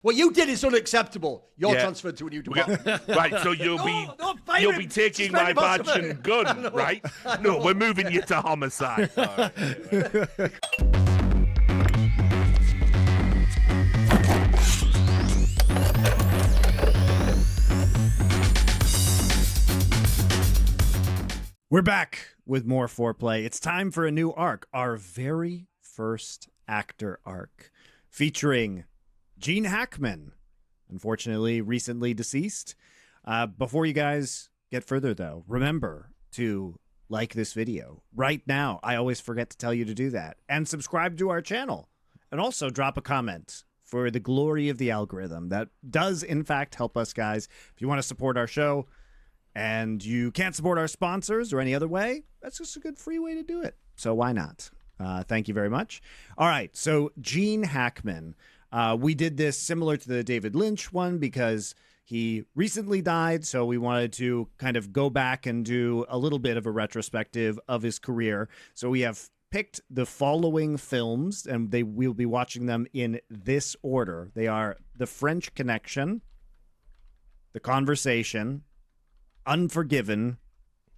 What you did is unacceptable. You're Yeah. transferred to a new department. Right, so you'll be taking my badge and gun, right? No, we're moving you to homicide. All right. We're back with more foreplay. It's time for a new arc, our very first actor arc, featuring Gene Hackman, unfortunately recently deceased. Before you guys get further, though, remember to like this video right now. I always forget to tell you to do that. And subscribe to our channel. And also drop a comment for the glory of the algorithm. That does, in fact, help us, guys. If you want to support our show, and you can't support our sponsors or any other way, that's just a good free way to do it. So why not? Thank you very much. All right, so Gene Hackman. We did this similar to the David Lynch one because he recently died, so we wanted to kind of go back and do a little bit of a retrospective of his career. So we have picked the following films, and we'll be watching them in this order. They are The French Connection, The Conversation, Unforgiven,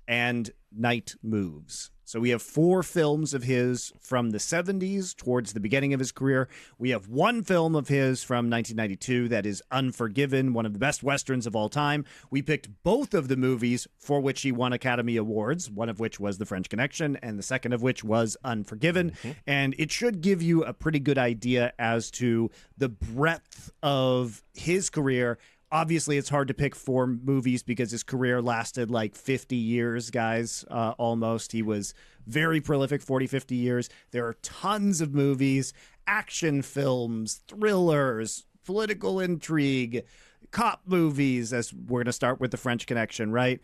and Night Moves. So we have 4 films of his from the 70s towards the beginning of his career. We have 1 film of his from 1992 that is Unforgiven, one of the best Westerns of all time. We picked both of the movies for which he won Academy Awards, one of which was The French Connection, and the second of which was Unforgiven. And it should give you a pretty good idea as to the breadth of his career. Obviously, it's hard to pick 4 movies because his career lasted like 50 years, guys, almost. He was very prolific, 40, 50 years. There are tons of movies, action films, thrillers, political intrigue, cop movies, as we're going to start with The French Connection, right?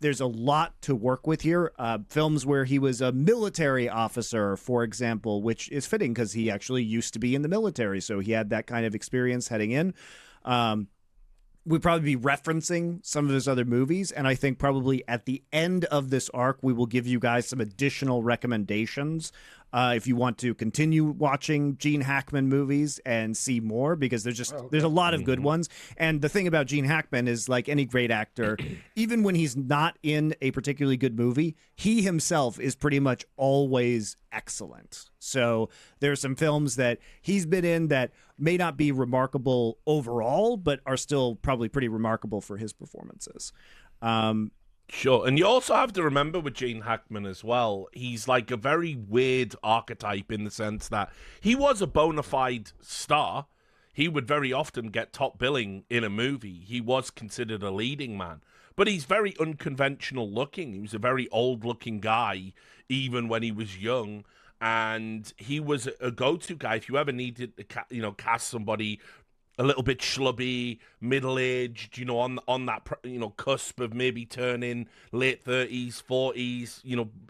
There's a lot to work with here. Films where he was a military officer, for example, which is fitting because he actually used to be in the military, so he had that kind of experience heading in. We'd probably be referencing some of his other movies, and I think probably at the end of this arc, we will give you guys some additional recommendations if you want to continue watching Gene Hackman movies and see more, because there's a lot of good ones. And the thing about Gene Hackman is, like any great actor, even when he's not in a particularly good movie, he himself is pretty much always excellent. So there's some films that he's been in that may not be remarkable overall, but are still probably pretty remarkable for his performances. Sure, and you also have to remember with Gene Hackman as well, he's like a very weird archetype in the sense that he was a bona fide star. He would very often get top billing in a movie. He was considered a leading man, but he's very unconventional looking. He was a very old-looking guy, even when he was young, and he was a go-to guy if you ever needed to, cast somebody a little bit schlubby, middle-aged, on that, cusp of maybe turning late 30s, 40s,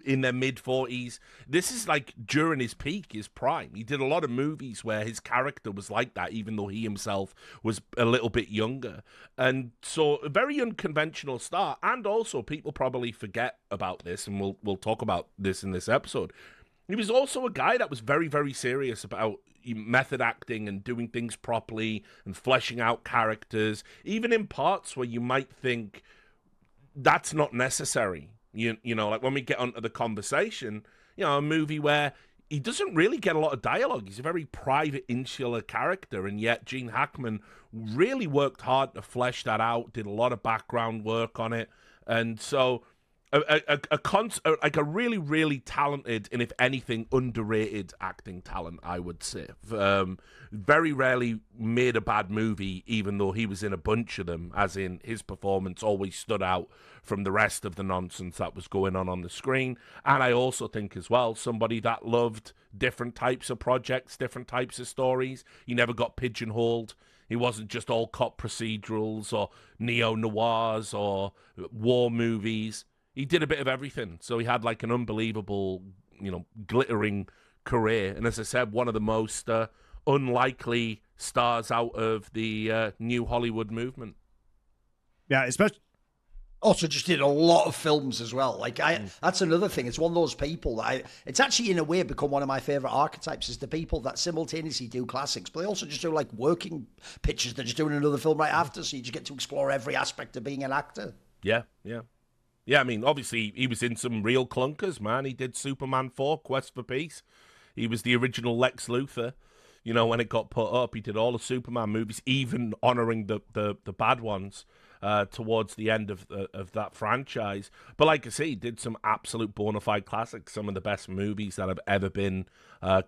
in their mid-40s. This is like during his peak, his prime. He did a lot of movies where his character was like that, even though he himself was a little bit younger. And so a very unconventional star. And also, people probably forget about this, and we'll talk about this in this episode. He was also a guy that was very, very serious about method acting and doing things properly and fleshing out characters, even in parts where you might think that's not necessary. Like when we get onto The Conversation, a movie where he doesn't really get a lot of dialogue. He's a very private, insular character, and yet Gene Hackman really worked hard to flesh that out, did a lot of background work on it, and so a really, really talented, and if anything, underrated acting talent, I would say. Very rarely made a bad movie, even though he was in a bunch of them, as in his performance always stood out from the rest of the nonsense that was going on the screen. And I also think as well, somebody that loved different types of projects, different types of stories. He never got pigeonholed. He wasn't just all cop procedurals or neo-noirs or war movies. He did a bit of everything, so he had like an unbelievable, glittering career. And as I said, one of the most unlikely stars out of the new Hollywood movement. Yeah, Also, just did a lot of films as well. Like that's another thing. It's one of those people that it's actually in a way become one of my favorite archetypes. Is the people that simultaneously do classics, but they also just do like working pictures. They're just doing another film right after, so you just get to explore every aspect of being an actor. Yeah. I mean, obviously, he was in some real clunkers, man. He did Superman 4, Quest for Peace. He was the original Lex Luthor. You know, when it got put up, he did all the Superman movies, even honoring the bad ones towards the end of that franchise. But like I say, he did some absolute bona fide classics, some of the best movies that have ever been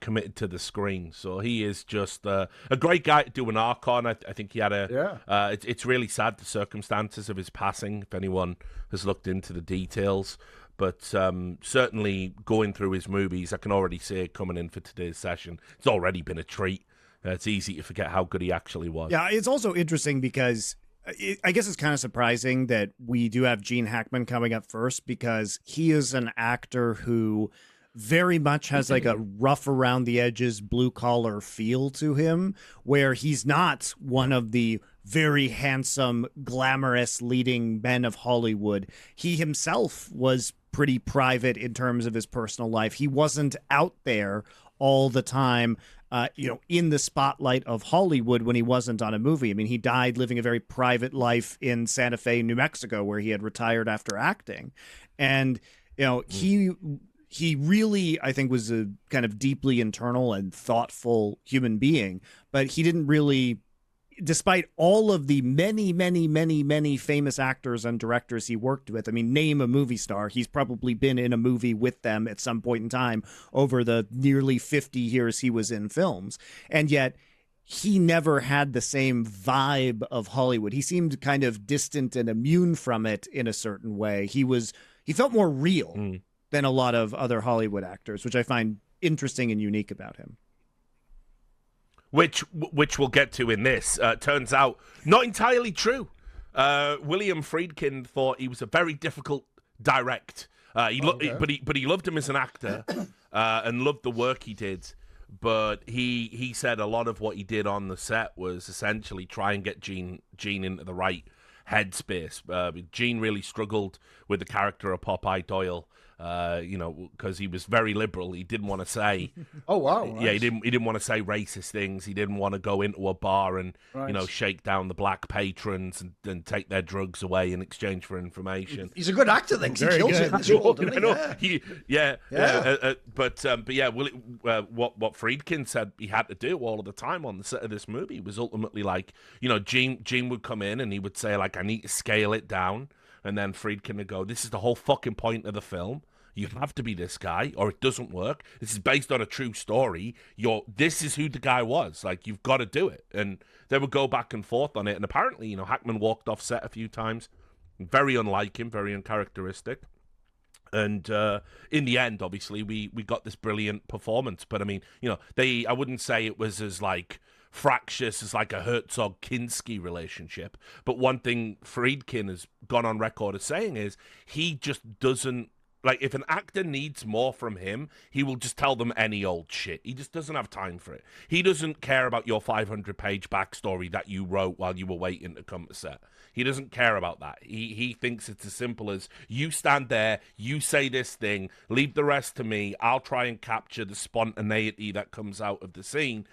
committed to the screen. So he is just a great guy to do an arc on. I think he had it's really sad, the circumstances of his passing, if anyone has looked into the details. But certainly going through his movies, I can already say coming in for today's session, it's already been a treat. It's easy to forget how good he actually was. Yeah, it's also interesting because I guess it's kind of surprising that we do have Gene Hackman coming up first, because he is an actor who very much has like a rough around the edges, blue collar feel to him, where he's not one of the very handsome, glamorous leading men of Hollywood. He himself was pretty private in terms of his personal life. He wasn't out there all the time, in the spotlight of Hollywood when he wasn't on a movie. I mean, he died living a very private life in Santa Fe, New Mexico, where he had retired after acting. And, he really, I think, was a kind of deeply internal and thoughtful human being, but he didn't really, despite all of the many, many, many, many famous actors and directors he worked with. I mean, name a movie star. He's probably been in a movie with them at some point in time over the nearly 50 years he was in films. And yet he never had the same vibe of Hollywood. He seemed kind of distant and immune from it in a certain way. He felt more real than a lot of other Hollywood actors, which I find interesting and unique about him. Which we'll get to in this. Turns out, not entirely true. William Friedkin thought he was a very difficult direct. But he loved him as an actor and loved the work he did. But he said a lot of what he did on the set was essentially try and get Gene into the right headspace. Gene really struggled with the character of Popeye Doyle. Because he was very liberal. He didn't want to say, "Oh wow!" Nice. Yeah, he didn't want to say racist things. He didn't want to go into a bar and shake down the black patrons and take their drugs away in exchange for information. He's a good actor, then. 'Cause he kills it in this role, doesn't he? What Friedkin said he had to do all of the time on the set of this movie was ultimately like, Gene would come in and he would say like, I need to scale it down. And then Friedkin would go, this is the whole fucking point of the film. You have to be this guy, or it doesn't work. This is based on a true story. This is who the guy was. Like, you've got to do it. And they would go back and forth on it. And apparently, Hackman walked off set a few times. Very unlike him, very uncharacteristic. And in the end, obviously, we got this brilliant performance. But I mean, I wouldn't say it was as like fractious as like a Herzog-Kinski relationship. But one thing Friedkin has gone on record as saying is he just doesn't, like, if an actor needs more from him, he will just tell them any old shit. He just doesn't have time for it. He doesn't care about your 500-page backstory that you wrote while you were waiting to come to set. He doesn't care about that. He thinks it's as simple as, you stand there, you say this thing, leave the rest to me, I'll try and capture the spontaneity that comes out of the scene.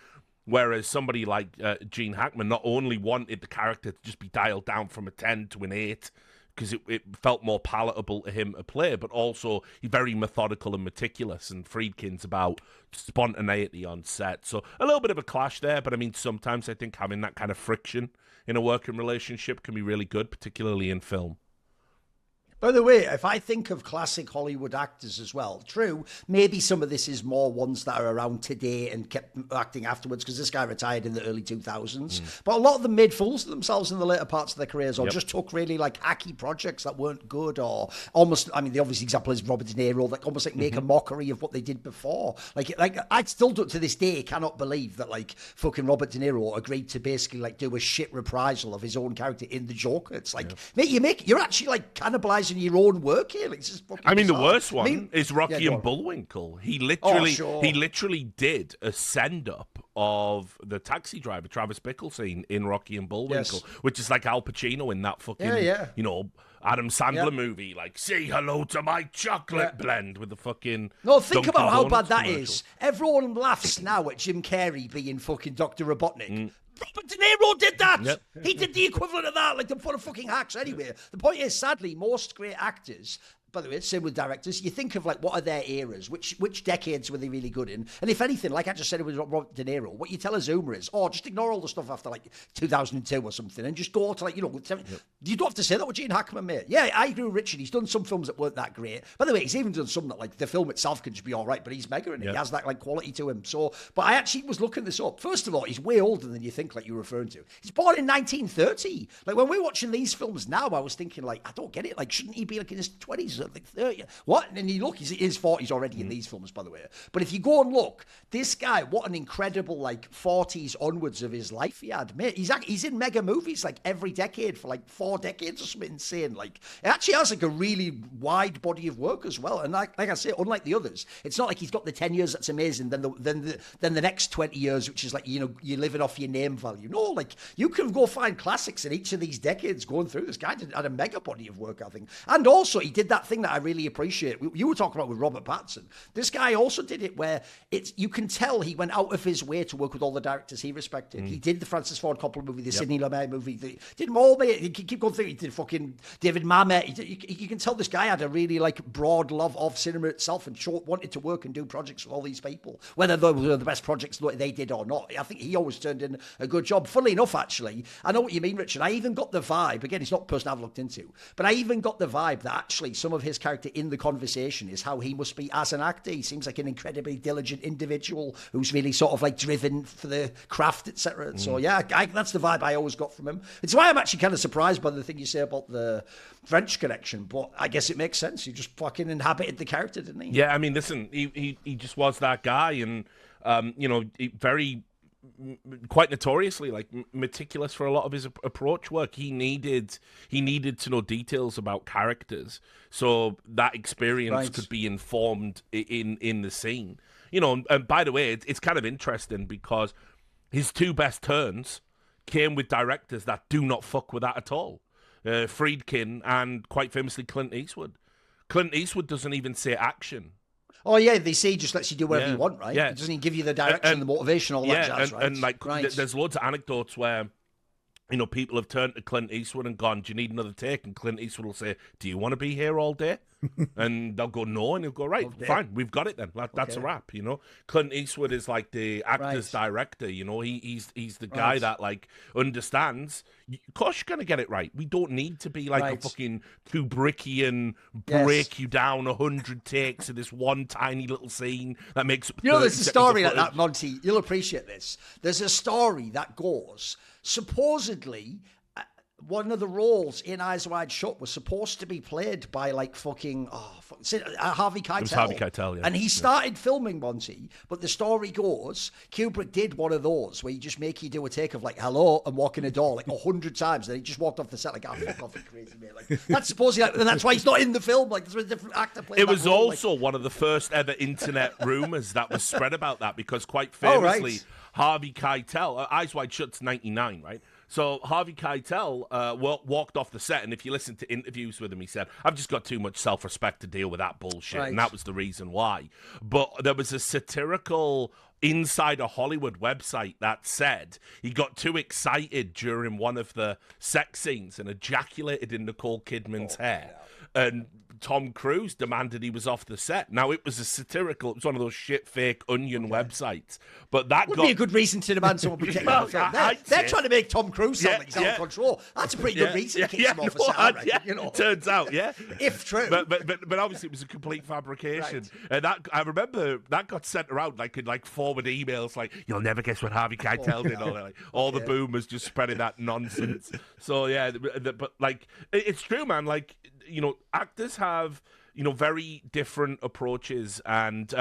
Whereas somebody like Gene Hackman not only wanted the character to just be dialed down from a 10 to an 8, because it felt more palatable to him to play, but also he's very methodical and meticulous, and Friedkin's about spontaneity on set. So a little bit of a clash there, but I mean, sometimes I think having that kind of friction in a working relationship can be really good, particularly in film. By the way, if I think of classic Hollywood actors as well, true, maybe some of this is more ones that are around today and kept acting afterwards, because this guy retired in the early 2000s. But a lot of them made fools of themselves in the later parts of their careers, or just took really like hacky projects that weren't good, or almost, I mean, the obvious example is Robert De Niro, that almost like make a mockery of what they did before. Like I still to this day cannot believe that like fucking Robert De Niro agreed to basically like do a shit reprisal of his own character in The Joker. It's like, mate, you're actually like cannibalizing your own work here. Like, it's just fucking bizarre. The worst one is Rocky and Bullwinkle. He literally did a send-up of the taxi driver, Travis Bickle scene in Rocky and Bullwinkle, Yes. which is like Al Pacino in that fucking, you know, Adam Sandler movie, like, say hello to my chocolate blend with the fucking... No, think Dunkin' about how Donuts bad that commercial. is. Everyone laughs now at Jim Carrey being fucking Dr. Robotnik. Robert De Niro did that. Yep. He did the equivalent of that, like the full of fucking hacks. Anyway, the point is, sadly, most great actors... By the way, same with directors. You think of like what are their eras, which decades were they really good in, and if anything, like I just said, it was Robert De Niro. What you tell a Zoomer is, just ignore all the stuff after like 2002 or something, and just go to like you don't have to say that with Gene Hackman, mate. Yeah, I agree with Richard. He's done some films that weren't that great. By the way, he's even done some that like the film itself can just be all right, but he's mega in it. He has that like quality to him. So, but I actually was looking this up. First of all, he's way older than you think, like you're referring to. He's born in 1930. Like when we're watching these films now, I was thinking like I don't get it. Like shouldn't he be like in his 20s or like 30? What? And you look, he's in his 40s already in these films, by the way. But if you go and look, this guy, what an incredible, like, 40s onwards of his life he had. Mate, he's in mega movies, like, every decade for, like, 4 decades or something insane. Like, it actually has, like, a really wide body of work as well. And like I say, unlike the others, it's not like he's got the 10 years that's amazing, then the next 20 years, which is, like, you know, you're living off your name value. No, like, you can go find classics in each of these decades going through. This guy had a mega body of work, I think. And also, he did that thing that I really appreciate. You were talking about with Robert Pattinson. This guy also did it where you can tell he went out of his way to work with all the directors he respected. He did the Francis Ford Coppola movie, the Sidney Lumet movie. Did them all, mate. He keep going through. He did fucking David Mamet. You can tell this guy had a really like broad love of cinema itself and wanted to work and do projects with all these people, whether they were the best projects they did or not. I think he always turned in a good job. Funnily enough, actually, I know what you mean, Richard. I even got the vibe. Again, it's not a person I've looked into, but I even got the vibe that actually some of his character in the conversation is how he must be as an actor. He seems like an incredibly diligent individual who's really sort of like driven for the craft, etc. So yeah, that's the vibe I always got from him. It's why I'm actually kind of surprised by the thing you say about the French connection, but I guess it makes sense. He just fucking inhabited the character, didn't he? Yeah, I mean, listen, he just was that guy, and you know, quite notoriously like meticulous for a lot of his approach work. He needed to know details about characters so that experience could be informed in the scene. You know, and by the way, it's kind of interesting because his 2 best turns came with directors that do not fuck with that at all. Friedkin and quite famously Clint Eastwood. Clint Eastwood doesn't even say action. Oh, yeah, they say he just lets you do whatever you want, right? Yeah. It doesn't even give you the direction, the motivation, all that jazz, right? And like, there's loads of anecdotes where, you know, people have turned to Clint Eastwood and gone, do you need another take? And Clint Eastwood will say, do you want to be here all day? And they'll go, no. And he'll go, right, fine, we've got it then. That's a wrap, you know? Clint Eastwood is like the actor's director, you know? He's the guy that, like, understands, of course you're going to get it right. We don't need to be like a fucking Kubrickian, break you down 100 takes of this one tiny little scene that makes... You know, there's a story like that, Monty. You'll appreciate this. There's a story that goes, supposedly... one of the roles in Eyes Wide Shut was supposed to be played by like fucking Harvey Keitel. It was Harvey Keitel, yeah. And he started filming Monty, but the story goes Kubrick did one of those where you just make you do a take of like hello and walk in a door like 100 times, and he just walked off the set like fuck off, you crazy mate. Like that's supposedly, and that's why he's not in the film. Like there's a different actor playing. It was role, also one of the first ever internet rumors that was spread about that because quite famously Harvey Keitel, Eyes Wide Shut's 99, right? So Harvey Keitel walked off the set, and if you listen to interviews with him, he said, I've just got too much self-respect to deal with that bullshit, and that was the reason why. But there was a satirical Insider Hollywood website that said he got too excited during one of the sex scenes and ejaculated in Nicole Kidman's hair. And Tom Cruise demanded he was off the set. Now, it was it was one of those shit fake Onion websites. But that would be a good reason to demand someone protect him. They're trying to make Tom Cruise sound like he's out of control. That's a pretty good reason to kick him off a set, I reckon, you know. Turns out, If true. But obviously it was a complete fabrication. And that I remember that got sent around like in like forward emails like, you'll never guess what Harvey Keitel did. All the boomers just spreading that nonsense. So yeah, but like it's true, man. Like, you know, actors have, you know, very different approaches. And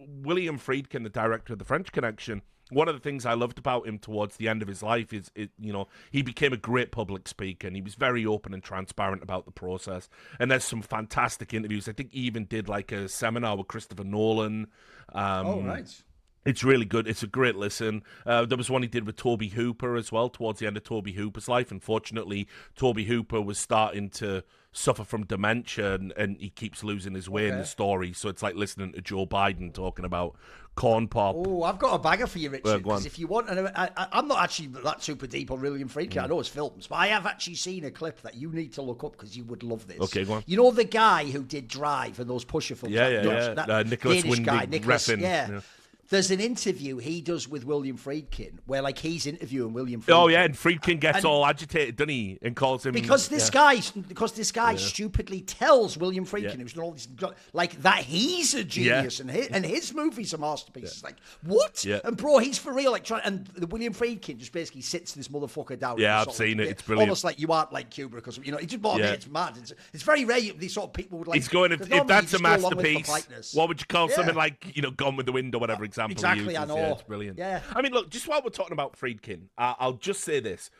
William Friedkin, the director of The French Connection, one of the things I loved about him towards the end of his life is, you know, he became a great public speaker, and he was very open and transparent about the process. And there's some fantastic interviews. I think he even did like a seminar with Christopher Nolan. It's really good. It's a great listen. There was one he did with Toby Hooper as well, towards the end of Toby Hooper's life. Unfortunately, Toby Hooper was starting to suffer from dementia, and he keeps losing his way in the story. So it's like listening to Joe Biden talking about corn pop. Oh, I've got a bagger for you, Richard. Because if you want, I'm not actually that super deep on William Friedkin. I know his films, but I have actually seen a clip that you need to look up because you would love this. Okay, go on. You know the guy who did Drive and those Pusher films? Yeah. Nicholas Danish guy, Nicholas, Refn. yeah. There's an interview he does with William Friedkin where, like, he's interviewing William Friedkin. Oh yeah, and Friedkin gets all agitated, doesn't he, and calls him because this guy stupidly tells William Friedkin, who's done all these, like, that he's a genius and his movies are masterpieces. Like, what? Yeah. And bro, he's for real. Like, and the William Friedkin just basically sits this motherfucker down. Yeah, I've seen it. It's brilliant. Almost like you aren't like Kubrick or something. It's just it's mad. It's very rare these sort of people would like. He's going, if that's a masterpiece, what would you call something like, Gone with the Wind or whatever example? Exactly, I know. Yeah, it's brilliant. Yeah. I mean, look, just while we're talking about Friedkin, I'll just say this.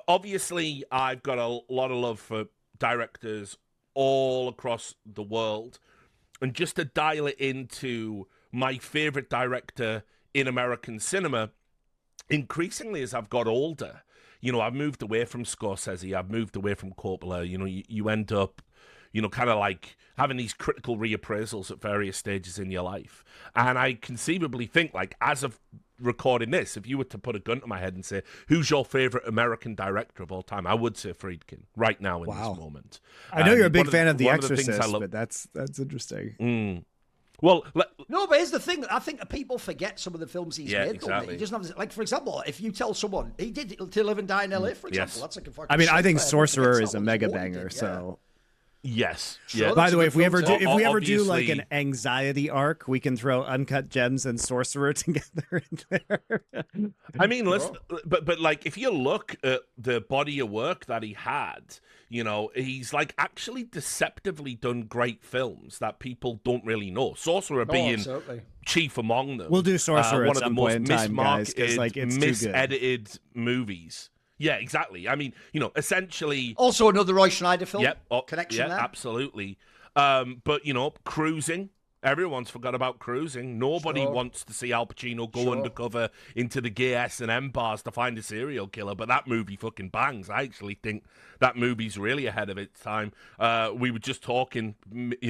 Obviously, I've got a lot of love for directors all across the world. And just to dial it into my favorite director in American cinema, increasingly as I've got older, I've moved away from Scorsese, I've moved away from Coppola. You end up, kind of like having these critical reappraisals at various stages in your life. And I conceivably think, like, as of recording this, if you were to put a gun to my head and say, who's your favorite American director of all time, I would say Friedkin right now in this moment. I know you're a big fan of The Exorcist, but that's interesting. Well, no, but here's the thing. I think people forget some of the films he's made. Exactly. He doesn't have, like, for example, if you tell someone he did To Live and Die in LA, for example, that's like a fucking. I mean, I think Sorcerer is a mega banger. So. Yes. Sure, by the way, if we ever do obviously, like an anxiety arc, we can throw Uncut Gems and Sorcerer together in there. I mean, listen, but like, if you look at the body of work that he had, he's like actually deceptively done great films that people don't really know. Sorcerer being chief among them. We'll do Sorcerer one at of the some most point in time, guys, 'cause, like, it's misedited movies. Yeah, exactly. I mean, essentially. Also, another Roy Schneider film. Connection there. Absolutely. But Cruising. Everyone's forgot about Cruising. Nobody wants to see Al Pacino go undercover into the gay S&M bars to find a serial killer, but that movie fucking bangs. I actually think that movie's really ahead of its time. We were just talking,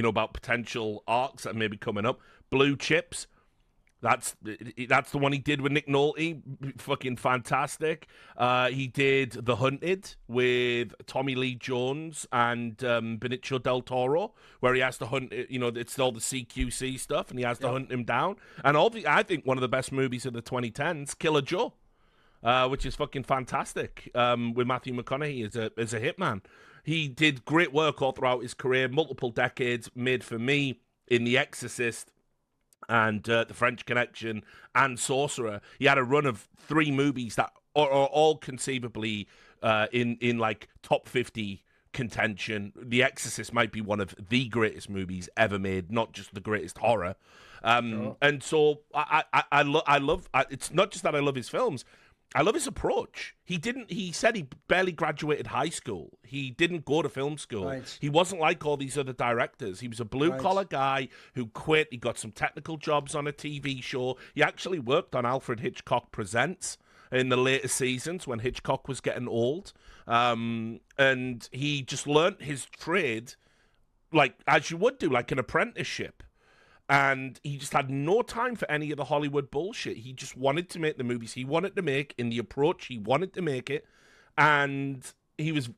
about potential arcs that may be coming up. Blue Chips. That's the one he did with Nick Nolte. Fucking fantastic. He did The Hunted with Tommy Lee Jones and Benicio del Toro, where he has to hunt. It's all the CQC stuff, and he has to hunt him down. And I think one of the best movies of the 2010s, Killer Joe, which is fucking fantastic. With Matthew McConaughey as a hitman. He did great work all throughout his career, multiple decades. Made for me in The Exorcist and The French Connection and Sorcerer. He had a run of 3 movies that are all conceivably in like top 50 contention. The Exorcist might be one of the greatest movies ever made, not just the greatest horror. And so I love. It's not just that I love his films. I love his approach. He said he barely graduated high school. He didn't go to film school. Right. He wasn't like all these other directors. He was a blue-collar guy who quit. He got some technical jobs on a TV show. He actually worked on Alfred Hitchcock Presents in the later seasons when Hitchcock was getting old. And he just learnt his trade, like, as you would do, like an apprenticeship. And he just had no time for any of the Hollywood bullshit. He just wanted to make the movies he wanted to make in the approach he wanted to make it. And he was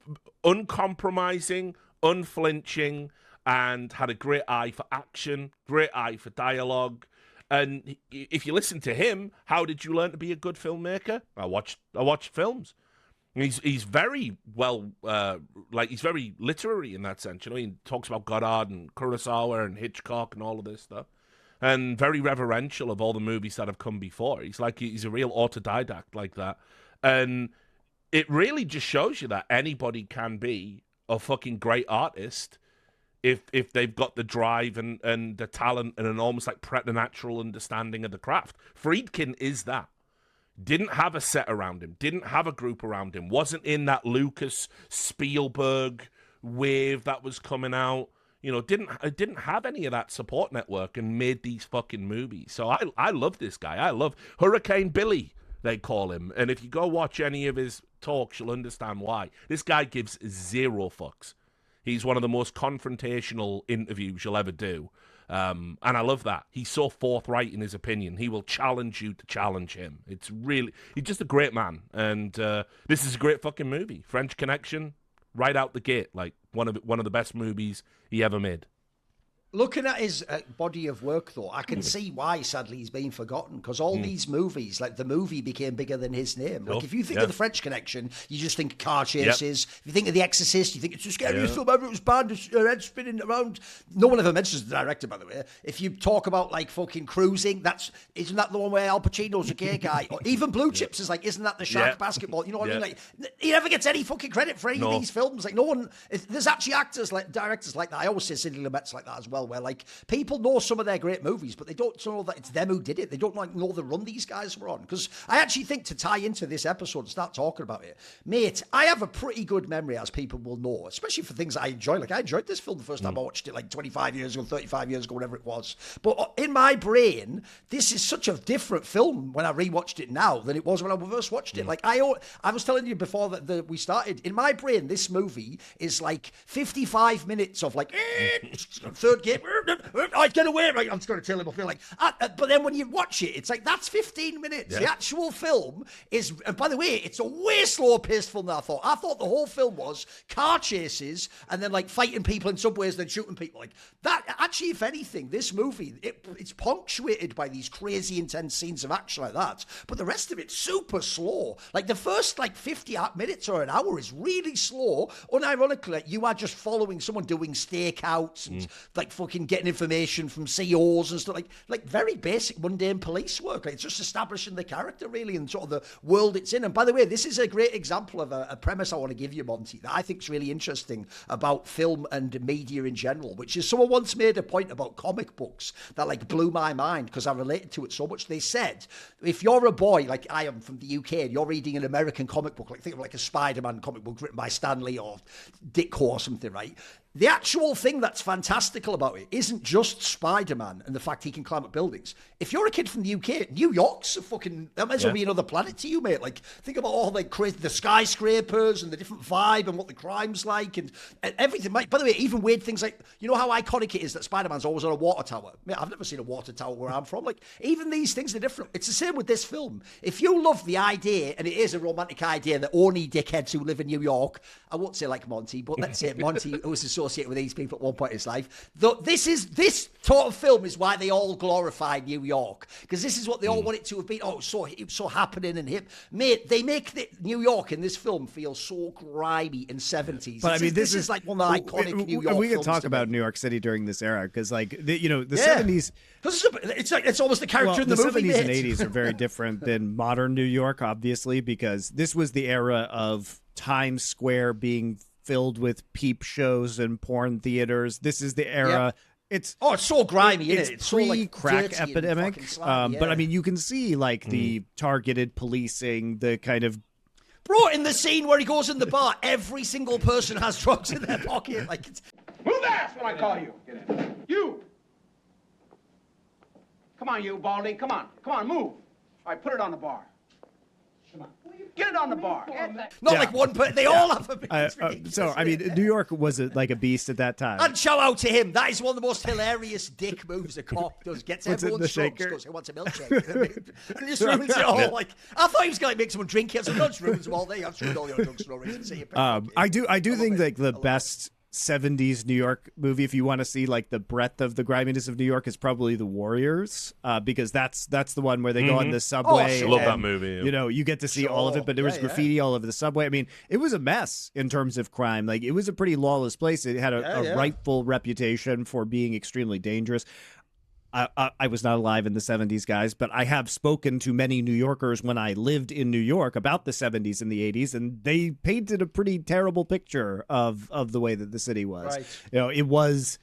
uncompromising, unflinching, and had a great eye for action, great eye for dialogue. And if you listen to him, how did you learn to be a good filmmaker? I watched films. He's very well, he's very literary in that sense. He talks about Godard and Kurosawa and Hitchcock and all of this stuff, and very reverential of all the movies that have come before. He's a real autodidact like that, and it really just shows you that anybody can be a fucking great artist if they've got the drive and the talent and an almost like preternatural understanding of the craft. Friedkin is that. Didn't have a set around him, didn't have a group around him, wasn't in that Lucas Spielberg wave that was coming out. you know, didn't have any of that support network and made these fucking movies. So I love this guy. I love Hurricane Billy, they call him. And if you go watch any of his talks, you'll understand why. This guy gives zero fucks. He's one of the most confrontational interviews you'll ever do. And I love that. He's so forthright in his opinion. He will challenge you to challenge him. He's just a great man. And this is a great fucking movie. French Connection, right out the gate, like one of the best movies he ever made. Looking at his body of work, though, I can see why, sadly, he's been forgotten. Because all these movies, like the movie became bigger than his name. Like, if you think of The French Connection, you just think car chases. If you think of The Exorcist, you think it's the scariest film ever. It was banned, head spinning around. No one ever mentions the director, by the way. If you talk about, like, fucking Cruising, isn't that the one where Al Pacino's a gay guy? Or even Blue Chips is like, isn't that the shark basketball? You know what I mean? Like, he never gets any fucking credit for any of these films. Like, no one. There's actually directors like that. I always say Sidney Lumet's like that as well, where like people know some of their great movies, but they don't know that it's them who did it. They don't like know the run these guys were on. Because I actually think, to tie into this episode and start talking about it, mate, I have a pretty good memory, as people will know, especially for things I enjoy. Like, I enjoyed this film the first time I watched it, like 25 years ago, 35 years ago, whatever it was. But in my brain, this is such a different film when I rewatched it now than it was when I first watched it. Like, I was telling you before that we started, in my brain, this movie is like 55 minutes of like third game. I'd get away, right? I'm just going to tell him. I feel like, but then when you watch it, it's like that's 15 minutes. The actual film is, and by the way, it's a way slower paced film than I thought. I thought the whole film was car chases and then like fighting people in subways, then shooting people. Like that. Actually, if anything, this movie it's punctuated by these crazy intense scenes of action like that. But the rest of it's super slow. Like the first like 50 minutes or an hour is really slow. Unironically, you are just following someone doing stakeouts and like fucking getting information from CEOs and stuff, like very basic mundane police work. Like, it's just establishing the character really and sort of the world it's in. And by the way, this is a great example of a premise I want to give you, Monty, that I think is really interesting about film and media in general, which is someone once made a point about comic books that like blew my mind because I related to it so much. They said, if you're a boy like I am from the UK and you're reading an American comic book, like think of like a Spider-Man comic book written by Stan Lee or Ditko or something, right? The actual thing that's fantastical about it isn't just Spider-Man and the fact he can climb up buildings. If you're a kid from the UK, New York's a fucking, that might as well be another planet to you, mate. Like, think about all like crazy, the skyscrapers and the different vibe and what the crime's like and everything. By the way, even weird things like, you know how iconic it is that Spider-Man's always on a water tower? Mate, I've never seen a water tower where I'm from. Like, even these things are different. It's the same with this film. If you love the idea, and it is a romantic idea that only dickheads who live in New York, I won't say like Monty, but let's say Monty was associated with these people at one point in his life. This sort of film is why they all glorify New York, because this is what they all want it to have been. Oh, it was so happening and hip, mate. They make New York in this film feel so grimy and 70s. But I mean, this is like one of the iconic New York. We can films talk about New York City during this era because, like, the 70s. It's almost the character in the movie. The 70s and 80s are very different than modern New York, obviously, because this was the era of Times Square being filled with peep shows and porn theaters. This is the era. It's so grimy, isn't it? It's pre-crack epidemic. But I mean, you can see like the targeted policing, the kind of. Bro, in the scene where he goes in the bar, every single person has drugs in their pocket. Like, move ass when I call you. Get in. You. Come on, you, Baldy. Come on, move. All right, put it on the bar. Come on. Get it on the bar. Not like one, but they all have a so, I mean, New York was like a beast at that time. And shout out to him. That is one of the most hilarious dick moves a cop does. Gets everyone's drugs, goes, who wants a milkshake? And just ruins it all. Like, I thought he was going to make someone drink it. So just ruins them all. There you have ruined all your drugs for no reason. I do think like the best 70s New York movie, if you want to see like the breadth of the griminess of New York, is probably The Warriors, because that's the one where they go on the subway. I love that movie. You know, you get to see all of it, but there was graffiti all over the subway. I mean, it was a mess in terms of crime. Like, it was a pretty lawless place. It had a rightful reputation for being extremely dangerous. I was not alive in the 70s, guys, but I have spoken to many New Yorkers when I lived in New York about the 70s and the 80s, and they painted a pretty terrible picture of the way that the city was. Right. You know, it was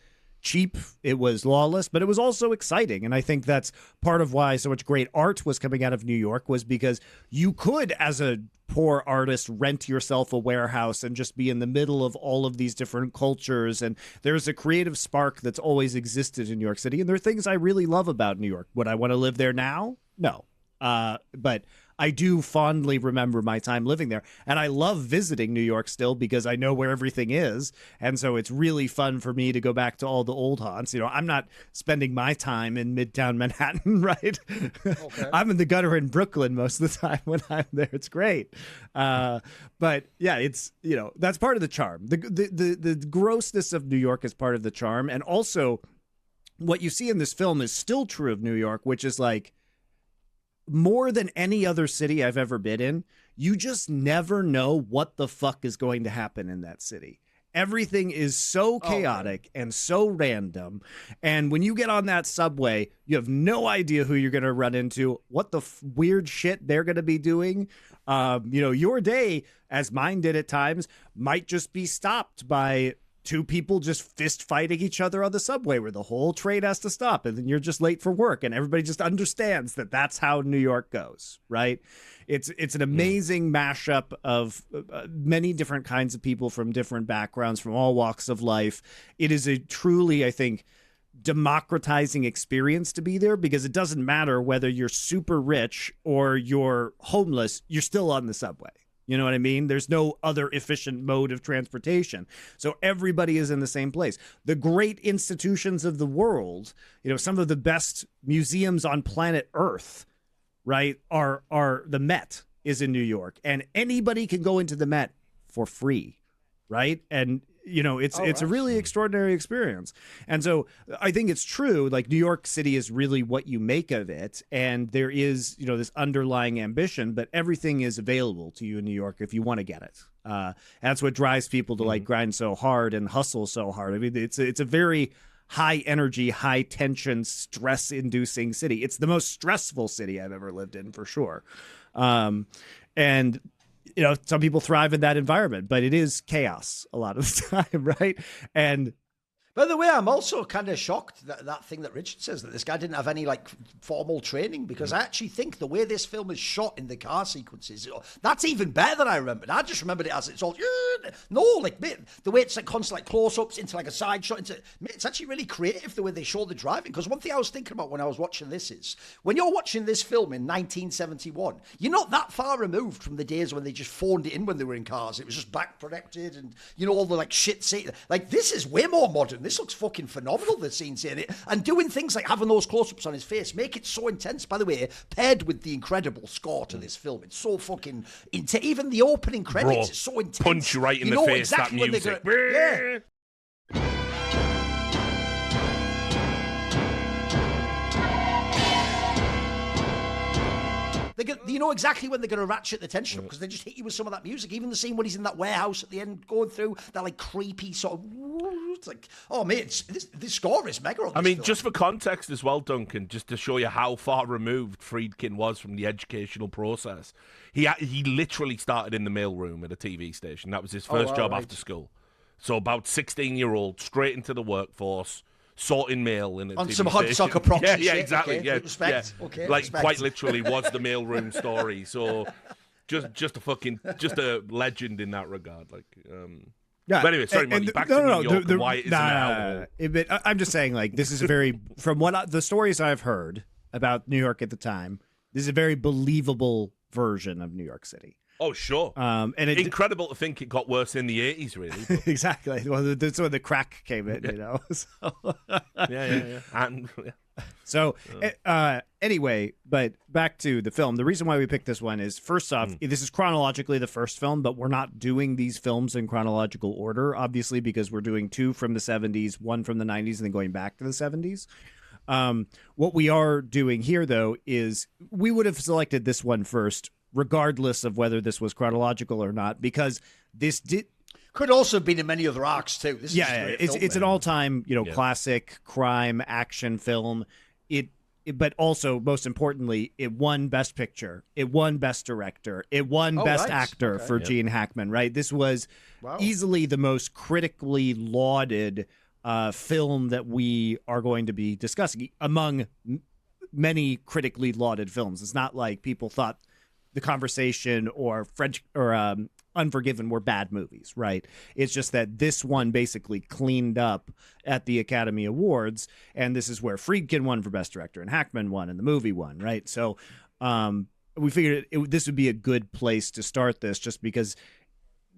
cheap, it was lawless, but it was also exciting. And I think that's part of why so much great art was coming out of New York, was because you could, as a poor artist, rent yourself a warehouse and just be in the middle of all of these different cultures. And there's a creative spark that's always existed in New York City. And there are things I really love about New York. Would I want to live there now? No. But I do fondly remember my time living there. And I love visiting New York still because I know where everything is. And so it's really fun for me to go back to all the old haunts. You know, I'm not spending my time in Midtown Manhattan, right? Okay. I'm in the gutter in Brooklyn most of the time when I'm there. It's great. But yeah, it's, you know, that's part of the charm. The grossness of New York is part of the charm. And also what you see in this film is still true of New York, which is like, more than any other city I've ever been in, you just never know what the fuck is going to happen in that city. Everything is so chaotic and so random. And when you get on that subway, you have no idea who you're going to run into, what the weird shit they're going to be doing. You know, your day, as mine did at times, might just be stopped by two people just fist fighting each other on the subway where the whole train has to stop and then you're just late for work and everybody just understands that that's how New York goes, right? It's an amazing mashup of many different kinds of people from different backgrounds, from all walks of life. It is a truly, I think, democratizing experience to be there, because it doesn't matter whether you're super rich or you're homeless, you're still on the subway. You know what I mean? There's no other efficient mode of transportation. So everybody is in the same place. The great institutions of the world, you know, some of the best museums on planet Earth, right, are the Met is in New York. And anybody can go into the Met for free, right? And you know, it's a really extraordinary experience. And so I think it's true, like New York City is really what you make of it. And there is, you know, this underlying ambition, but everything is available to you in New York if you want to get it. That's what drives people to like grind so hard and hustle so hard. I mean, it's a very high energy, high tension, stress inducing city. It's the most stressful city I've ever lived in, for sure. And you know, some people thrive in that environment, but it is chaos a lot of the time, right? And by the way, I'm also kind of shocked that thing that Richard says, that this guy didn't have any like formal training, because I actually think the way this film is shot in the car sequences, that's even better than I remembered. I just remembered it as it's all the way it's like constant like close-ups into like a side shot. It's actually really creative the way they show the driving. Because one thing I was thinking about when I was watching this is, when you're watching this film in 1971, you're not that far removed from the days when they just phoned it in when they were in cars. It was just back protected and, you know, all the like shit. Like, this is way more modern. This looks fucking phenomenal, the scenes in it. And doing things like having those close-ups on his face make it so intense. By the way, paired with the incredible score to this film, it's so fucking intense. Even the opening credits is so intense. Punch you right in the face, exactly that music. Yeah. You know exactly when they're going to ratchet the tension up, because they just hit you with some of that music. Even the scene when he's in that warehouse at the end, going through that like creepy sort of, it's like, oh mate, this score is mega on this film. Just for context as well, Duncan, just to show you how far removed Friedkin was from the educational process. He literally started in the mailroom at a TV station. That was his first job after school. So about 16-year-old, straight into the workforce, sorting mail in a on TV some station. Hudsucker proxy Yeah, shit. exactly. Okay. Yeah, respect. Yeah. Okay, like respect. Quite literally was the mailroom story. So just a legend in that regard. Like, yeah. But anyway, sorry, Monty, back to New York and why it isn't an But I'm just saying, like, this is a very, from the stories I've heard about New York at the time, this is a very believable version of New York City. Oh, sure. And incredible to think it got worse in the 80s, really. But. Exactly. Well, that's when the crack came in, you know. So. Yeah. And, So, anyway, but back to the film. The reason why we picked this one is, first off, this is chronologically the first film, but we're not doing these films in chronological order, obviously, because we're doing two from the 70s, one from the 90s, and then going back to the 70s. What we are doing here, though, is we would have selected this one first, regardless of whether this was chronological or not, because this could also have been in many other arcs too. It's an all-time, classic crime action film. But also, most importantly, it won Best Picture, it won Best Director, it won Best Actor for Gene Hackman. Right, this was easily the most critically lauded film that we are going to be discussing among many critically lauded films. It's not like people thought The Conversation or French or Unforgiven were bad movies, right? It's just that this one basically cleaned up at the Academy Awards, and this is where Friedkin won for Best Director and Hackman won and the movie won, right? So we figured this would be a good place to start this, just because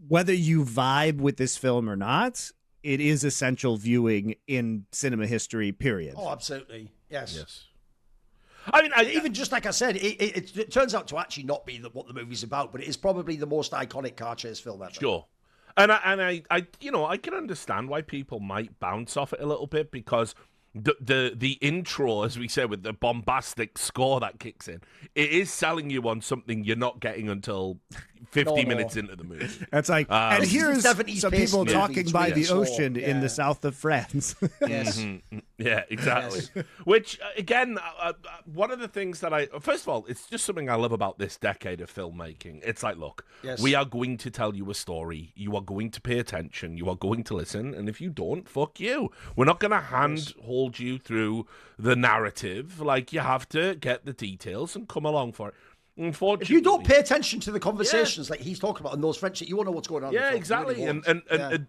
whether you vibe with this film or not, it is essential viewing in cinema history, period. Oh, absolutely. Yes. I mean, even just like I said, it turns out to actually not be what the movie's about, but it is probably the most iconic car chase film ever. Sure. And I can understand why people might bounce off it a little bit, because the intro, as we said, with the bombastic score that kicks in, it is selling you on something you're not getting until 50 minutes into the movie. That's like, and here's some people talking by the slow. ocean in the south of France. Yes. Yeah, exactly. Yes. Which, again, one of the things that first of all, it's just something I love about this decade of filmmaking. It's like, look, we are going to tell you a story. You are going to pay attention. You are going to listen. And if you don't, fuck you. We're not going to handhold you through the narrative. Like, you have to get the details and come along for it. Unfortunately, if you don't pay attention to the conversations like he's talking about in those French, you won't know what's going on. Yeah, exactly, really and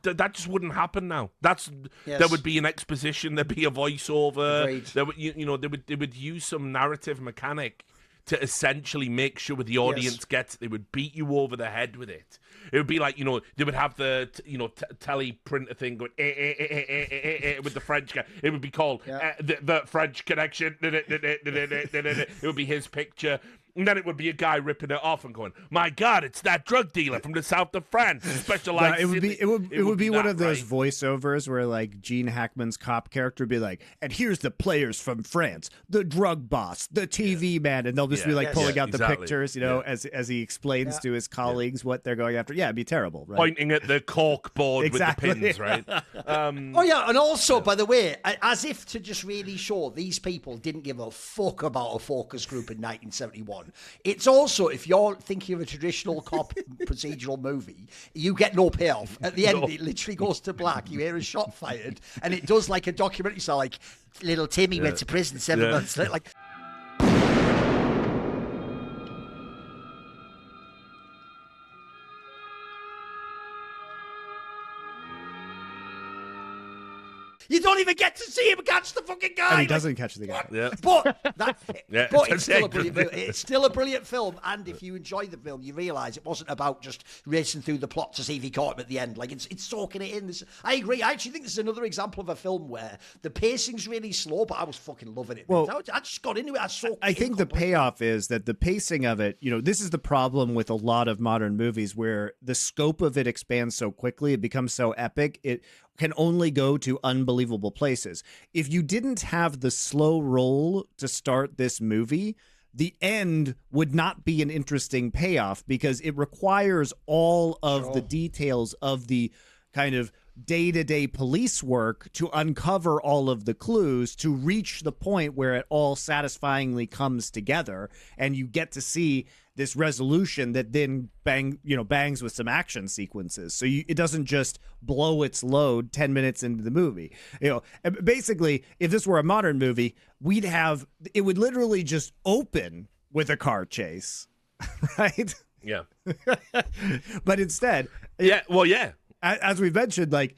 that just wouldn't happen now. There would be an exposition, there'd be a voiceover. There would, they would use some narrative mechanic to essentially make sure the audience gets. They would beat you over the head with it. It would be like, they would have the tele printer thing going with the French guy. It would be called the French Connection. It would be his picture. And then it would be a guy ripping it off and going, "My God, it's that drug dealer from the south of France, specialized." It would be one of those voiceovers where like Gene Hackman's cop character would be like, "And here's the players from France: the drug boss, the TV man," and they'll just be like pulling out the pictures, as he explains to his colleagues what they're going after. Yeah, it'd be terrible, right? Pointing at the cork board with the pins, right? And also, by the way, as if to just really show these people didn't give a fuck about a focus group in 1971. It's also, if you're thinking of a traditional cop procedural movie, you get no payoff. At the end, it literally goes to black. You hear a shot fired, and it does like a documentary style, like little Timmy went to prison 7 months later. Like, you don't even get to see him catch the fucking guy. And he doesn't catch the guy. Yeah. But it's still a brilliant film. It's still a brilliant film. And if you enjoy the film, you realise it wasn't about just racing through the plot to see if he caught him at the end. Like, it's soaking it in. I agree. I actually think this is another example of a film where the pacing's really slow, but I was fucking loving it. Well, I just got into it. I think the payoff is that the pacing of it, this is the problem with a lot of modern movies where the scope of it expands so quickly. It becomes so epic. It can only go to unbelievable places. If you didn't have the slow roll to start this movie, the end would not be an interesting payoff because it requires all of the details of the kind of day-to-day police work to uncover all of the clues to reach the point where it all satisfyingly comes together and you get to see this resolution that then bangs with some action sequences. So it doesn't just blow its load 10 minutes into the movie. Basically, if this were a modern movie, it would literally just open with a car chase, right? Yeah. But instead, as we've mentioned, like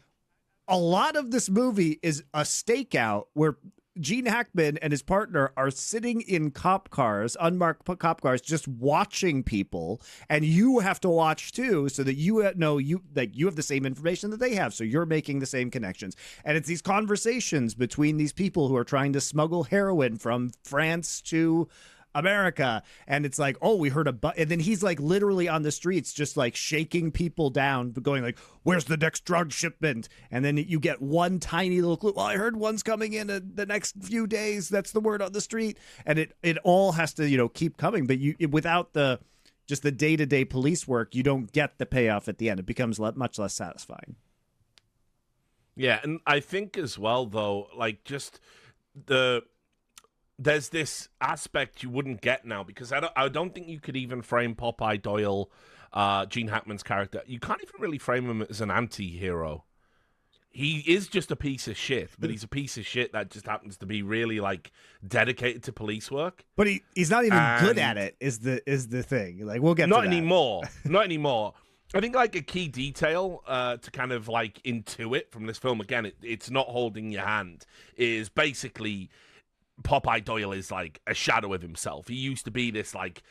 a lot of this movie is a stakeout where Gene Hackman and his partner are sitting in cop cars, unmarked cop cars, just watching people, and you have to watch too, so that you have the same information that they have, so you're making the same connections. And it's these conversations between these people who are trying to smuggle heroin from France to America, and it's like, oh, we heard and then he's like literally on the streets just like shaking people down, but going like, where's the next drug shipment? And then you get one tiny little clue. Well, I heard one's coming in the next few days. That's the word on the street. And it all has to keep coming, but without the day-to-day police work, you don't get the payoff at the end. It becomes much less satisfying. Yeah, and I think as well though, like just there's this aspect you wouldn't get now, because I don't think you could even frame Popeye Doyle, Gene Hackman's character. You can't even really frame him as an anti-hero. he is just a piece of shit, but he's a piece of shit that just happens to be really like dedicated to police work. But he's not even good at it. Is the thing? Like we'll get not to that. anymore. Not anymore. I think like a key detail to kind of like intuit from this film, again, it's not holding your hand, is basically Popeye Doyle is like a shadow of himself. He used to be this like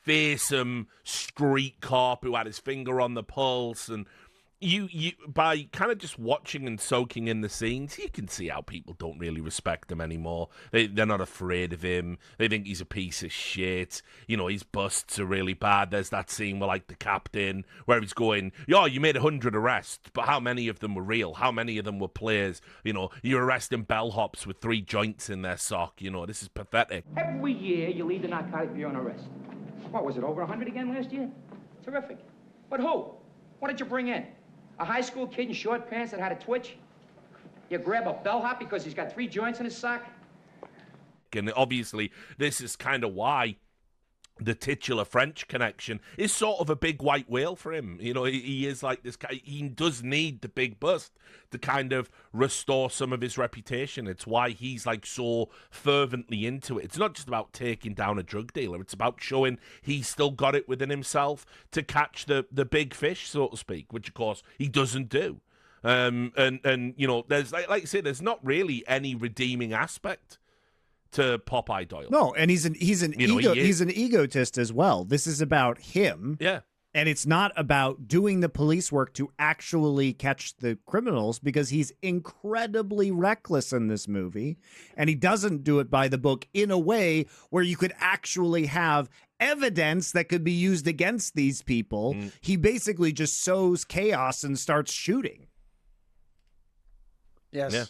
fearsome street cop who had his finger on the pulse, and you by kind of just watching and soaking in the scenes, you can see how people don't really respect him anymore. They're not afraid of him. They think he's a piece of shit. You know, his busts are really bad. There's that scene where like the captain, where he's going, "Yo, you made 100 arrests, but how many of them were real? How many of them were players? You know, you're arresting bellhops with 3 joints in their sock. You know, this is pathetic." Every year, you lead the narcotic bureau on arrest. What was it, over 100 again last year? Terrific. But who? What did you bring in? A high school kid in short pants that had a twitch? You grab a bellhop because he's got 3 joints in his sock? And obviously, this is kind of why the titular French connection is sort of a big white whale for him. You know, he is like this guy. He does need the big bust to kind of restore some of his reputation. It's why he's like so fervently into it. It's not just about taking down a drug dealer. It's about showing he's still got it within himself to catch the big fish, so to speak, which of course he doesn't do. And you know, there's like I say, there's not really any redeeming aspect to Popeye Doyle. No, and he's an egotist as well. This is about him. Yeah. And it's not about doing the police work to actually catch the criminals, because he's incredibly reckless in this movie, and he doesn't do it by the book in a way where you could actually have evidence that could be used against these people. He basically just sows chaos and starts shooting. Yes. Yeah.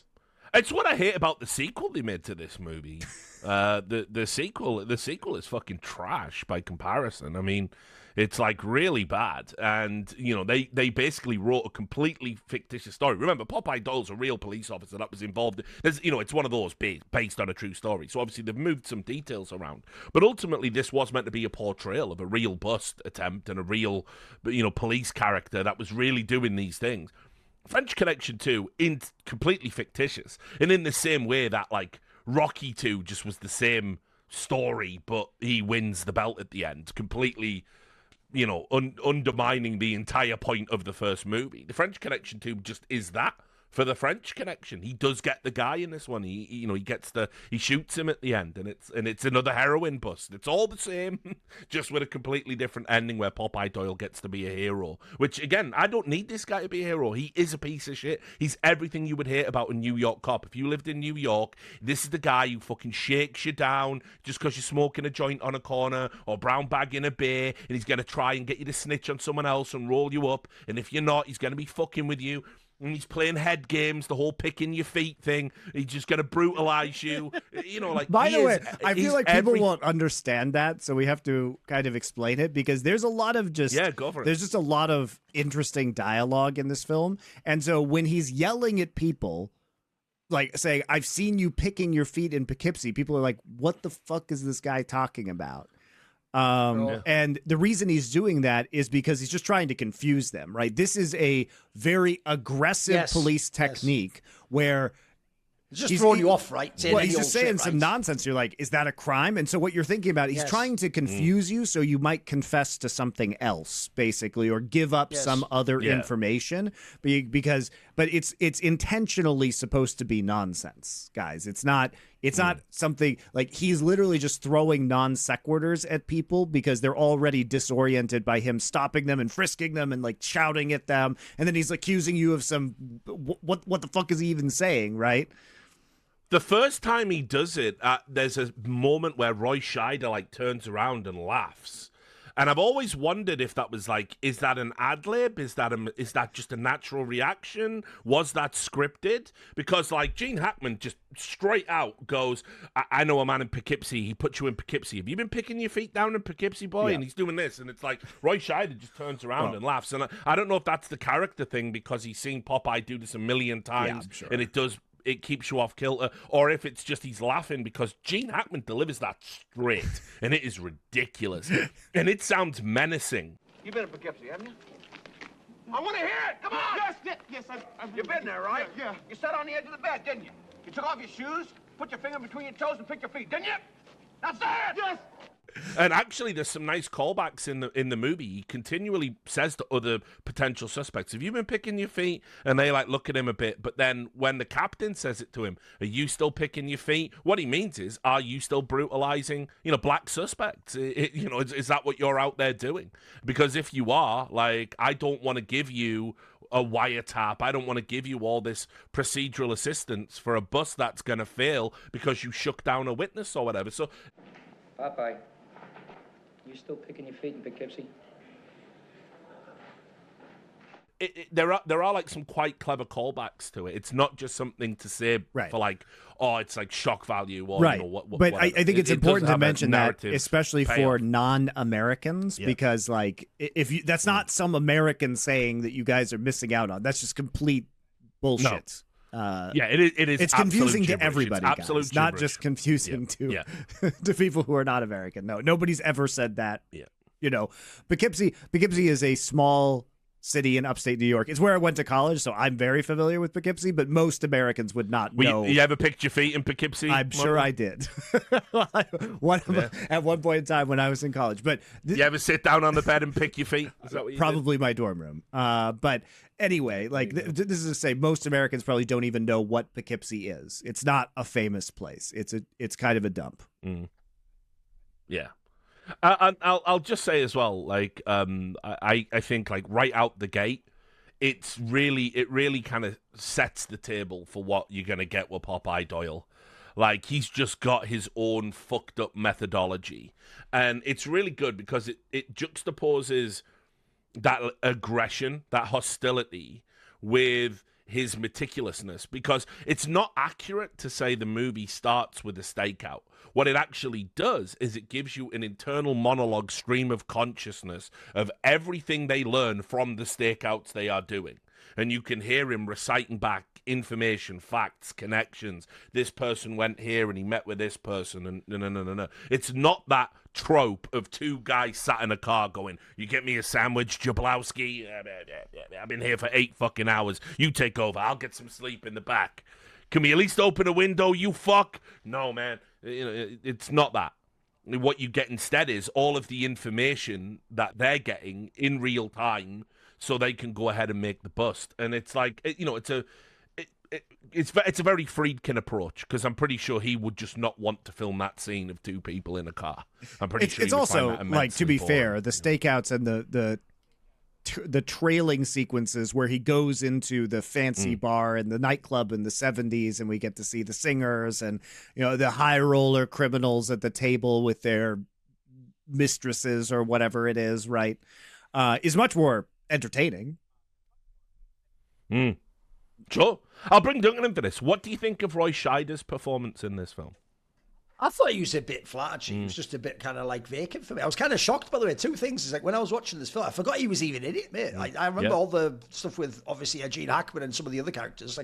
It's what I hate about the sequel they made to this movie. The sequel is fucking trash by comparison. I mean, it's like really bad, and you know they basically wrote a completely fictitious story. Remember, Popeye Doyle's a real police officer that was involved. It's one of those based on a true story. So obviously they've moved some details around, but ultimately this was meant to be a portrayal of a real bust attempt and a real, police character that was really doing these things. French Connection 2 completely fictitious, and in the same way that like Rocky 2 just was the same story, but he wins the belt at the end, completely, undermining the entire point of the first movie. The French Connection 2 just is that. For the French Connection, he does get the guy in this one. He shoots him at the end, and it's another heroin bust. It's all the same, just with a completely different ending where Popeye Doyle gets to be a hero. Which again, I don't need this guy to be a hero. He is a piece of shit. He's everything you would hate about a New York cop. If you lived in New York, this is the guy who fucking shakes you down just because you're smoking a joint on a corner or brown bag in a beer, and he's gonna try and get you to snitch on someone else and roll you up. And if you're not, he's gonna be fucking with you. And he's playing head games, the whole picking your feet thing. He's just going to brutalize you. By the way, I feel like people won't understand that, so we have to kind of explain it, because there's a lot of go for it. There's just a lot of interesting dialogue in this film. And so when he's yelling at people, like saying, "I've seen you picking your feet in Poughkeepsie," people are like, what the fuck is this guy talking about? And the reason he's doing that is because he's just trying to confuse them, right? This is a very aggressive police technique where it's just throwing you off, right? He's just saying some nonsense. You're like, is that a crime? And so what you're thinking about, he's trying to confuse you so you might confess to something else, basically, or give up some other information. But it's intentionally supposed to be nonsense, guys. It's not something like he's literally just throwing non sequiturs at people because they're already disoriented by him stopping them and frisking them and like shouting at them, and then he's accusing you of some what the fuck is he even saying, right? The first time he does it, there's a moment where Roy Scheider turns around and laughs. And I've always wondered if that was is that an ad lib? Is that just a natural reaction? Was that scripted? Because Gene Hackman just straight out goes, I know a man in Poughkeepsie. He put you in Poughkeepsie. Have you been picking your feet down in Poughkeepsie, boy? Yeah. And he's doing this. And it's like Roy Scheider just turns around and laughs. And I don't know if that's the character thing because he's seen Popeye do this a million times. Yeah, sure. And it keeps you off kilter, or if it's just he's laughing because Gene Hackman delivers that straight, and it is ridiculous, and it sounds menacing. You've been in Poughkeepsie, haven't you? I want to hear it. Come on. Yes, You've been there, right? Yeah. You sat on the edge of the bed, didn't you? You took off your shoes, put your finger between your toes, and picked your feet, didn't you? Now say it. Yes. And actually, there's some nice callbacks in the movie. He continually says to other potential suspects, "Have you been picking your feet?" And they like look at him a bit. But then when the captain says it to him, "Are you still picking your feet?" What he means is, "Are you still brutalizing, black suspects? Is that what you're out there doing? Because if you are, like, I don't want to give you a wiretap. I don't want to give you all this procedural assistance for a bus that's going to fail because you shook down a witness or whatever." So, Popeye, you still picking your feet in Poughkeepsie? there are like some quite clever callbacks to it. It's not just something to say for like, oh, it's like shock value or right. But I think it's important to mention that, especially for non-Americans, because like if you, that's not some American saying that you guys are missing out on. That's just complete bullshit. No. It is. It's confusing to gibberish. everybody, it's absolute guys. Not just confusing to to people who are not American. No, nobody's ever said that. Yeah. Poughkeepsie is a small city in upstate New York. It's where I went to college, so I'm very familiar with Poughkeepsie, but most Americans would not know. You ever picked your feet in Poughkeepsie? I'm sure I did. At one point in time when I was in college. But you ever sit down on the bed and pick your feet? Is that what you probably did? My dorm room. But anyway, like this is to say, most Americans probably don't even know what Poughkeepsie is. It's not a famous place. It's kind of a dump. Mm. Yeah. I'll just say as well, like I think like right out the gate, it really kind of sets the table for what you're gonna get with Popeye Doyle. Like he's just got his own fucked up methodology, and it's really good because it juxtaposes that aggression, that hostility with his meticulousness, because it's not accurate to say the movie starts with a stakeout. What it actually does is it gives you an internal monologue stream of consciousness of everything they learn from the stakeouts they are doing. And you can hear him reciting back information, facts, connections. This person went here and he met with this person. And no. It's not that trope of two guys sat in a car going, "You get me a sandwich, Jablowski? I've been here for 8 fucking hours. You take over. I'll get some sleep in the back. Can we at least open a window, you fuck?" No, man. It's not that. What you get instead is all of the information that they're getting in real time so they can go ahead and make the bust. And it's like, it's a very Friedkin approach, because I'm pretty sure he would just not want to film that scene of two people in a car. I'm pretty sure it's also, like, to be fair, the stakeouts and the trailing sequences where he goes into the fancy bar and the nightclub in the 70s, and we get to see the singers and the high roller criminals at the table with their mistresses or whatever it is, right, is much more entertaining. Sure. I'll bring Duncan in for this. What do you think of Roy Scheider's performance in this film? I thought he was a bit flat, actually. He was just a bit kind of like vacant for me. I was kind of shocked, by the way. Two things is like when I was watching this film, I forgot he was even in it, mate. I remember all the stuff with obviously Gene Hackman and some of the other characters.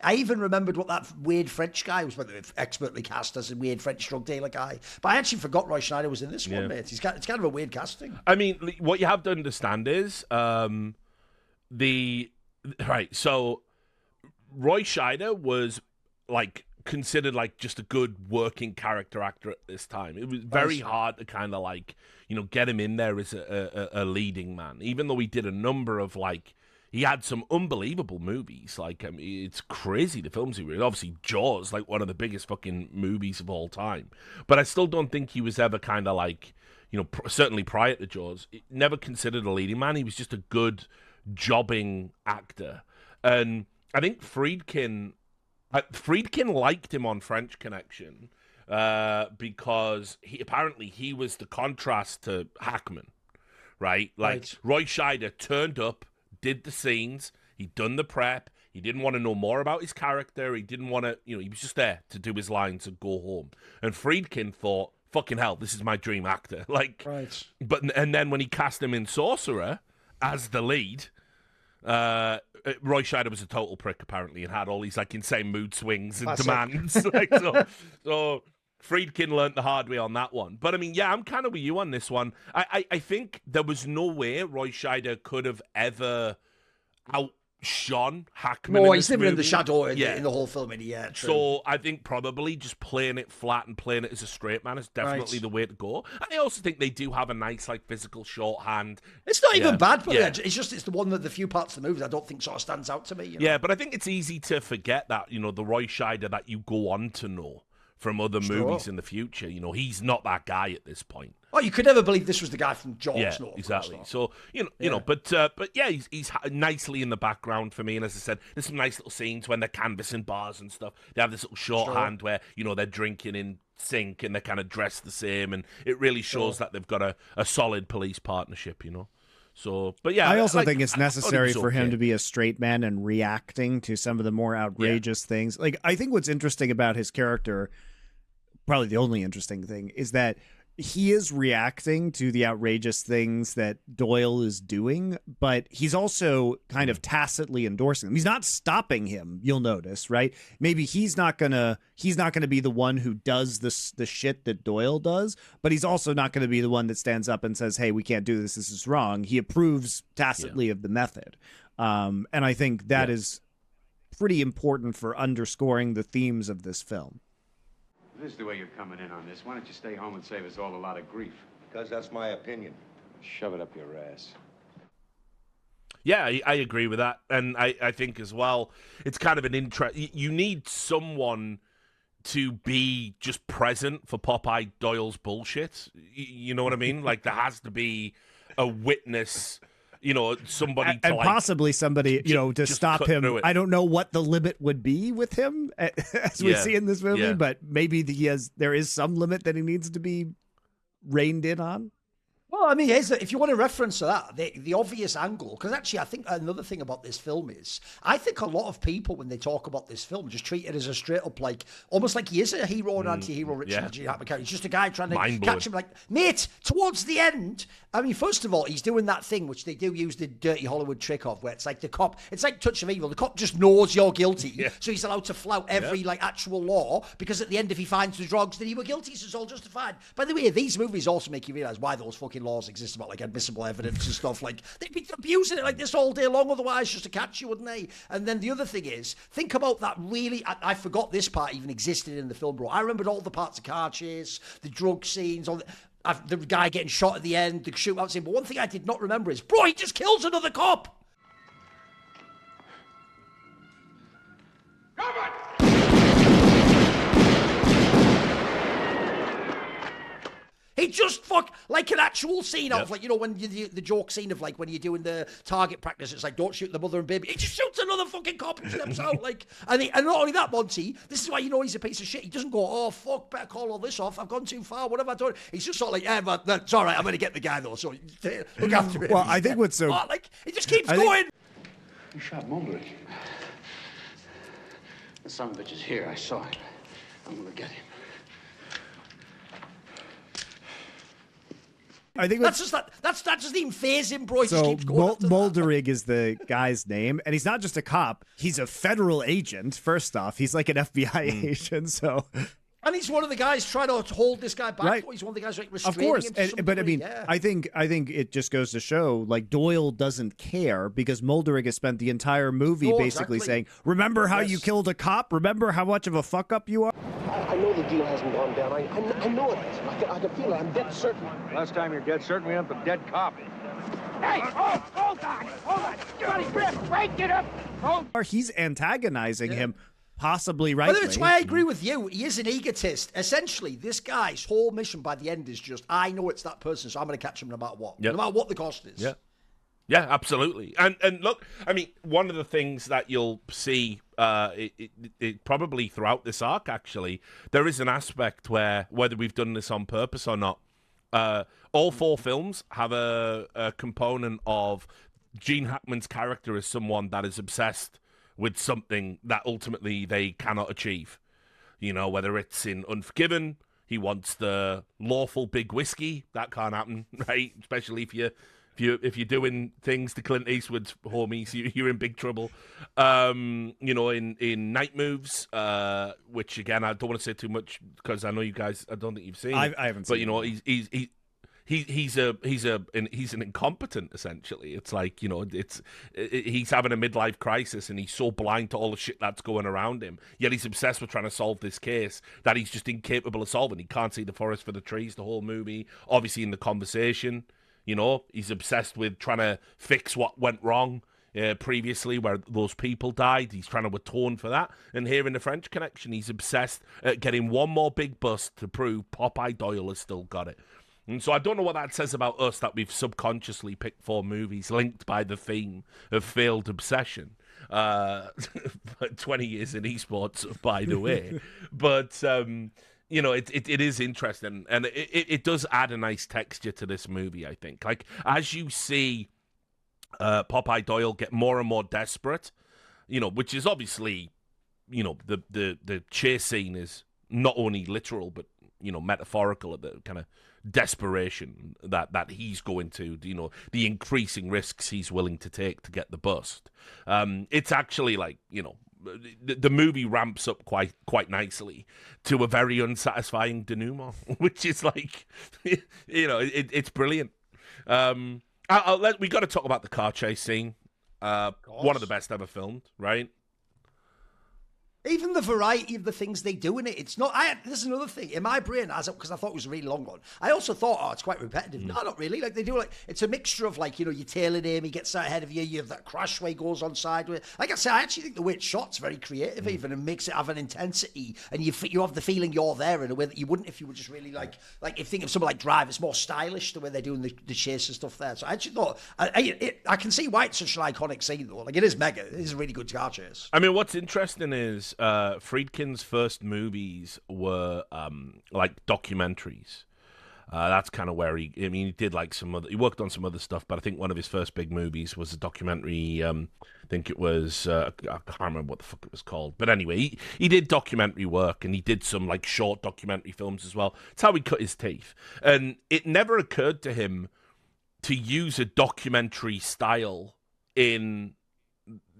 I even remembered what that weird French guy was, expertly cast as a weird French drug dealer guy. But I actually forgot Roy Schneider was in this one, mate. It's kind of a weird casting. I mean, what you have to understand is so Roy Scheider was like considered like just a good working character actor at this time. It was very hard to kind of like, get him in there as a leading man, even though he did a number of like, he had some unbelievable movies. Like, I mean, it's crazy the films he did. Obviously, Jaws, like one of the biggest fucking movies of all time. But I still don't think he was ever kind of like, certainly prior to Jaws, never considered a leading man. He was just a good jobbing actor. And I think Friedkin liked him on French Connection because he was the contrast to Hackman, right? Like Roy Scheider turned up, did the scenes, he'd done the prep, he didn't want to know more about his character, he didn't want to, he was just there to do his lines and go home. And Friedkin thought, fucking hell, this is my dream actor. And then when he cast him in Sorcerer as the lead, Roy Scheider was a total prick apparently and had all these like insane mood swings and demands. So Friedkin learned the hard way on that one. But I mean, yeah, I'm kind of with you on this one. I think there was no way Roy Scheider could have ever outshone Hackman. No, in he's this living in the movie. shadow in the whole film. Yeah, true. So I think probably just playing it flat and playing it as a straight man is definitely the way to go. And I also think they do have a nice, like, physical shorthand. It's not even bad, but it's the one of the few parts of the movie that I don't think sort of stands out to me. You know? Yeah, but I think it's easy to forget that, the Roy Scheider that you go on to know from other movies in the future. He's not that guy at this point. Oh, you could never believe this was the guy from Jaws. Yeah, no, exactly. So but yeah, he's nicely in the background for me. And as I said, there's some nice little scenes when they're canvassing bars and stuff. They have this little shorthand where they're drinking in sync and they're kind of dressed the same, and it really shows that they've got a solid police partnership. So, but yeah, I also think it's necessary for him okay. to be a straight man and reacting to some of the more outrageous things. Like, I think what's interesting about his character, probably the only interesting thing, is that he is reacting to the outrageous things that Doyle is doing, but he's also kind of tacitly endorsing them. He's not stopping him, you'll notice, right? Maybe he's not gonna be the one who does the shit that Doyle does, but he's also not gonna be the one that stands up and says, "Hey, we can't do this. This is wrong." He approves tacitly of the method, and I think that is pretty important for underscoring the themes of this film. If this is the way you're coming in on this, why don't you stay home and save us all a lot of grief? Because that's my opinion. Shove it up your ass. Yeah, I agree with that. And I think as well, it's kind of an interest. You need someone to be just present for Popeye Doyle's bullshit. You know what I mean? Like, there has to be a witness, somebody to, and like, possibly somebody, to stop him. I don't know what the limit would be with him, as we see in this movie, but maybe there is some limit that he needs to be reined in on. Well, I mean, if you want a reference to that, the obvious angle, because actually I think another thing about this film is, I think a lot of people, when they talk about this film, just treat it as a straight up, like, almost like he is a hero and anti-hero, Richard Gene Hackman. He's just a guy trying to catch him, like, mate, towards the end, I mean, first of all, he's doing that thing, which they do use the dirty Hollywood trick of, where it's like the cop, it's like Touch of Evil, the cop just knows you're guilty, so he's allowed to flout every, like, actual law, because at the end, if he finds the drugs, then he were guilty, so it's all justified. By the way, these movies also make you realise why those fucking laws exist about, like, admissible evidence and stuff. Like, they'd be abusing it like this all day long otherwise, just to catch you, wouldn't they? And then the other thing is, think about that really, I forgot this part even existed in the film, bro. I remembered all the parts of car chase, the drug scenes, the guy getting shot at the end, the shootout scene. But one thing I did not remember is, bro, he just kills another cop. He just like an actual scene of, like, when the joke scene of, like, when you're doing the target practice, it's like, don't shoot the mother and baby. He just shoots another fucking cop and steps out, like, and not only that, Monty, this is why he's a piece of shit. He doesn't go, oh fuck, better call all this off. I've gone too far. What have I done? He's just sort of like, yeah, but it's all right. I'm going to get the guy though. So look after him. Well, I think what's so like, he just keeps going. You shot Mulberry. The son of a bitch is here. I saw him. I'm going to get him. I think that's just even phase him, bro. He just keeps going. Mulderig is the guy's name, and he's not just a cop; he's a federal agent. First off, he's like an FBI agent. So, and he's one of the guys trying to hold this guy back. Right. He's one of the guys like restraining of course, him. but I mean, I think it just goes to show, like, Doyle doesn't care, because Mulderig has spent the entire movie basically saying, "Remember how you killed a cop? Remember how much of a fuck up you are." I know the deal hasn't gone down. I know it. I can feel it. I'm dead certain. Last time you're dead certain, we have a dead cop. Hey, hold on. Johnny Griff, break it up. He's antagonizing him, possibly rightly. Well, that's why I agree with you. He is an egotist. Essentially, this guy's whole mission by the end is just, I know it's that person, so I'm going to catch him no matter what. No matter what the cost is. Yeah, absolutely. And look, I mean, one of the things that you'll see, it probably throughout this arc, actually, there is an aspect where, whether we've done this on purpose or not, all four films have a component of Gene Hackman's character as someone that is obsessed with something that ultimately they cannot achieve. Whether it's in Unforgiven, he wants the lawful big whiskey. That can't happen, right? Especially if you're doing things to Clint Eastwood's homies, you're in big trouble. In Night Moves, which again I don't want to say too much because I know you guys. I don't think you've seen. I haven't seen. But he's an incompetent essentially. It's like, you know, he's having a midlife crisis and he's so blind to all the shit that's going around him. Yet he's obsessed with trying to solve this case that he's just incapable of solving. He can't see the forest for the trees the whole movie. Obviously in the conversation, you know, he's obsessed with trying to fix what went wrong previously where those people died. He's trying to atone for that. And here in the French Connection, he's obsessed at getting one more big bust to prove Popeye Doyle has still got it. And so I don't know what that says about us, that we've subconsciously picked 4 movies linked by the theme of failed obsession. 20 years in esports, by the way. But, you know, it is interesting. And it does add a nice texture to this movie, I think. Like, as you see Popeye Doyle get more and more desperate, you know, which is obviously, you know, the chase scene is not only literal, but, you know, metaphorical of the kind of desperation that he's going to, you know, the increasing risks he's willing to take to get the bust. It's actually like, you know, the movie ramps up quite nicely to a very unsatisfying denouement, which is like, you know, it's brilliant. We got to talk about the car chase scene. One of the best ever filmed, right? Even the variety of the things they do in it, it's not. This is another thing in my brain, because I thought it was a really long one. I also thought, it's quite repetitive. No, not really. Like they do, like it's a mixture of like, you know, you tailing him, he gets out ahead of you. You have that crash where he goes on sideways. Like I say, I actually think the way it's shot's very creative, even, and makes it have an intensity, and you have the feeling you're there in a way that you wouldn't if you were just really like if you think of something like Drive, it's more stylish the way they're doing the chase and stuff there. So I actually thought I can see why it's such an iconic scene though. Like it is mega. It is a really good car chase. I mean, what's interesting is Friedkin's first movies were like documentaries. That's kind of where he did like he worked on some other stuff, but I think one of his first big movies was a documentary. I think it was, I can't remember what the fuck it was called. But anyway, he did documentary work, and he did some like short documentary films as well. It's how he cut his teeth. And it never occurred to him to use a documentary style in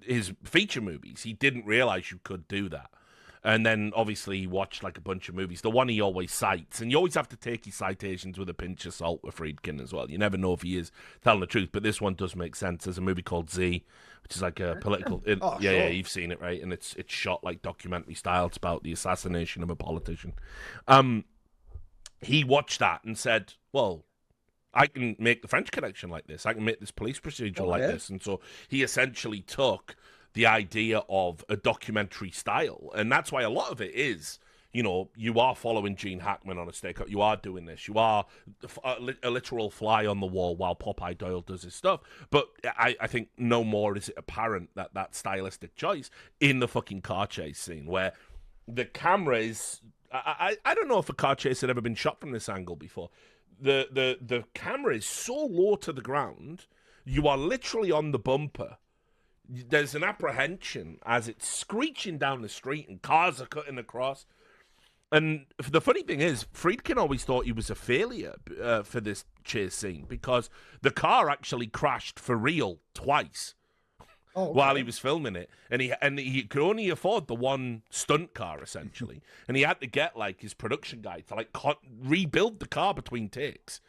his feature movies. He didn't realize you could do that. And then, obviously, he watched, like, a bunch of movies. The one he always cites, and you always have to take his citations with a pinch of salt with Friedkin as well. You never know if he is telling the truth, but this one does make sense. There's a movie called Z, which is like a political... Yeah, you've seen it, right? And it's shot, like, documentary style. It's about the assassination of a politician. He watched that and said, well, I can make the French Connection like this. I can make this police procedural this. And so he essentially took the idea of a documentary style. And that's why a lot of it is, you know, you are following Gene Hackman on a stakeout. You are doing this. You are a literal fly on the wall while Popeye Doyle does his stuff. But I think no more is it apparent that stylistic choice in the fucking car chase scene where the camera is... I don't know if a car chase had ever been shot from this angle before. The camera is so low to the ground, you are literally on the bumper. There's an apprehension as it's screeching down the street and cars are cutting across. And the funny thing is, Friedkin always thought he was a failure for this chase scene because the car actually crashed for real twice while he was filming it. And he could only afford the one stunt car, essentially. And he had to get, like, his production guy to, like, rebuild the car between takes.